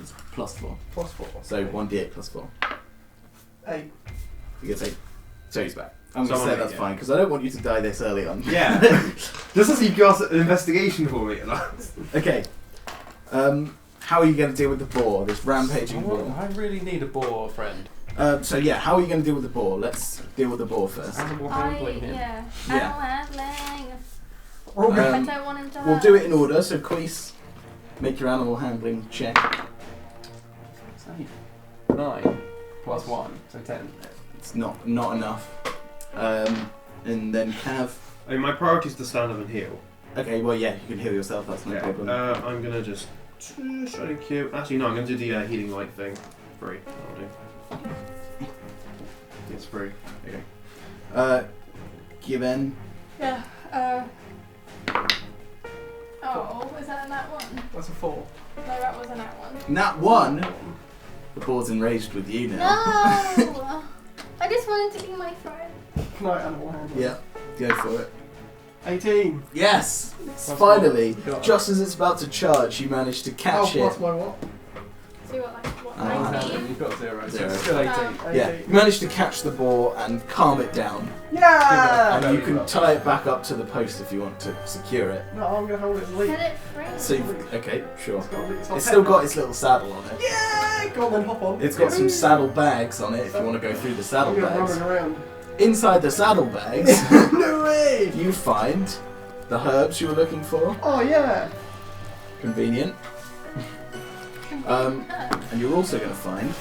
is +4, Plus 4. so 1d8 +4. 8. You get 8. So he's back. I'm So gonna I'm say on that's eight, fine because I don't want you to die this early on. Yeah. Just as you got an investigation for me at last. Okay. How are you going to deal with the boar? This rampaging boar. I really need a boar friend. So yeah, how are you going to deal with the boar? Let's deal with the boar first. Animal handling him. Yeah. Yeah. Animal handling. We're all good. Um, I don't want him to We'll hurt. do it in order. So Quace, make your animal handling check. So 9 plus 1, so 10. It's not enough. And then Cav. I mean, my priority is to stand up and heal. Okay, well yeah, you can heal yourself. That's no problem. I'm gonna just try to cure. Actually, no, I'm gonna do the healing light thing. Free. That'll do. It's free. Given. Yeah. Oh, is that a nat one? That's a 4. No, that was a nat one. Nat 1. The boar's enraged with you No! now. I just wanted to be my friend. Can I animal handling? Yeah, go for it. 18. Yes! Plus Finally, one. Got it. just as it's about to charge, you manage to catch plus it. my what? See what, Ah. 19? You've got 0, so Zero. it's still 18. Yeah, 18. you manage to catch the boar and calm it down. Yeah! And you can tie it back up to the post if you want to secure it. No, I'm gonna hold its lead. Set it free. So, okay, sure. It's It's still got its little saddle on it. Yeah! Go on then, hop on. It's got some saddle bags on it if you want to go through the saddle I'm gonna bags. run around. Inside the saddle bags, No way! you find the herbs you were looking for. Oh yeah! Convenient. And you're also going to find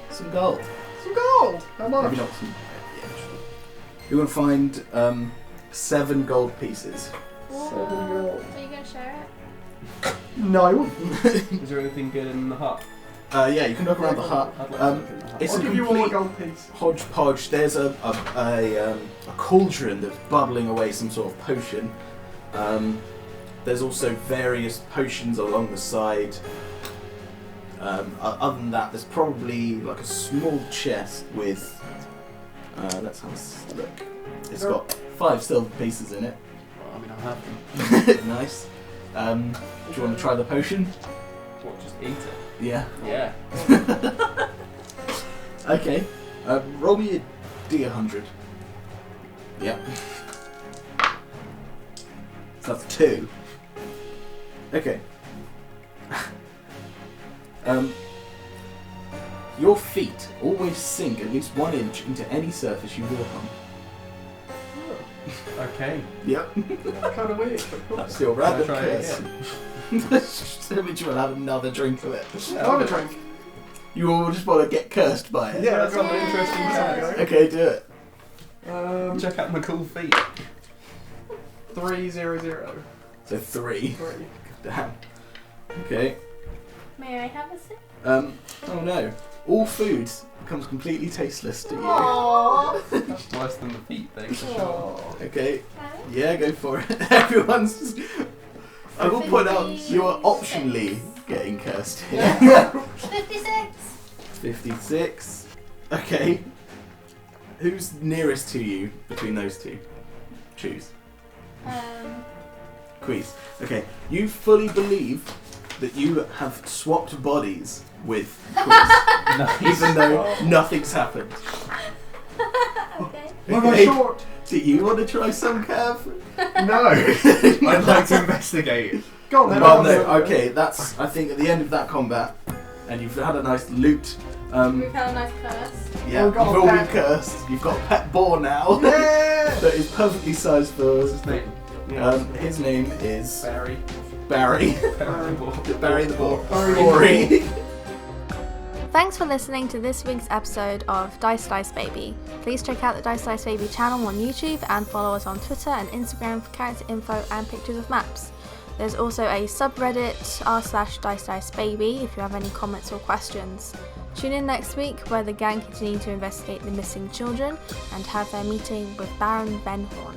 some gold. Some gold! How much? Maybe not some. Yeah, sure. You're going to find 7 gold pieces. Whoa. Seven gold. Are you going to share it? No. Is there anything good in the hut? Yeah, you can look around the hut. I'd like to look in the hut. It's I'll a give you all a complete gold piece. hodgepodge. There's a cauldron that's bubbling away some sort of potion. There's also various potions along the side. Other than that, there's probably like a small chest with. Let's have a look. It's got 5 silver pieces in it. Well, I mean, I'll have them. Nice. Do you want to try the potion? What, just eat it? Yeah. Yeah. Okay. Roll me a D100. Yep. So that's 2. Okay. Your feet always sink at least 1 inch into any surface you walk on. Okay. Yep. Kind of weird, but cool. That's your Can I random try it curse. Which will have another drink of it. I'll have a drink. You all just want to get cursed by it. Yeah, that's got an interesting Yeah. side. Okay, do it. Check out my cool feet. 300. So 3. 3. Damn. Okay. May I have a sip? Oh no. All food becomes completely tasteless to you. Aww. That's worse than the feet thing, for sure. Oh. Okay. Yeah, go for it. Everyone's just... I will point out you are optionally getting cursed here. 56. 56. Okay. Who's nearest to you between those two? Choose. Queez. Okay. You fully believe that you have swapped bodies with Queez, even though nothing's happened. Okay. Am I short? Do you want to try some, Cav? No! I'd like to investigate. Go on then. Well, I'll no, have a- okay, that's, I think, at the end of that combat, and you've had a nice loot. We've had a nice curse. Yeah, We've got you've a all been pet. cursed. You've got a pet boar now Yeah! that is perfectly sized for. What's his name? His name is Barry. Barry. Barry the boar. Barry. Thanks for listening to this week's episode of Dice Dice Baby. Please check out the Dice Dice Baby channel on YouTube and follow us on Twitter and Instagram for character info and pictures of maps. There's also a subreddit r/Dice Dice Baby if you have any comments or questions. Tune in next week where the gang continue to investigate the missing children and have their meeting with Baron Benhorn.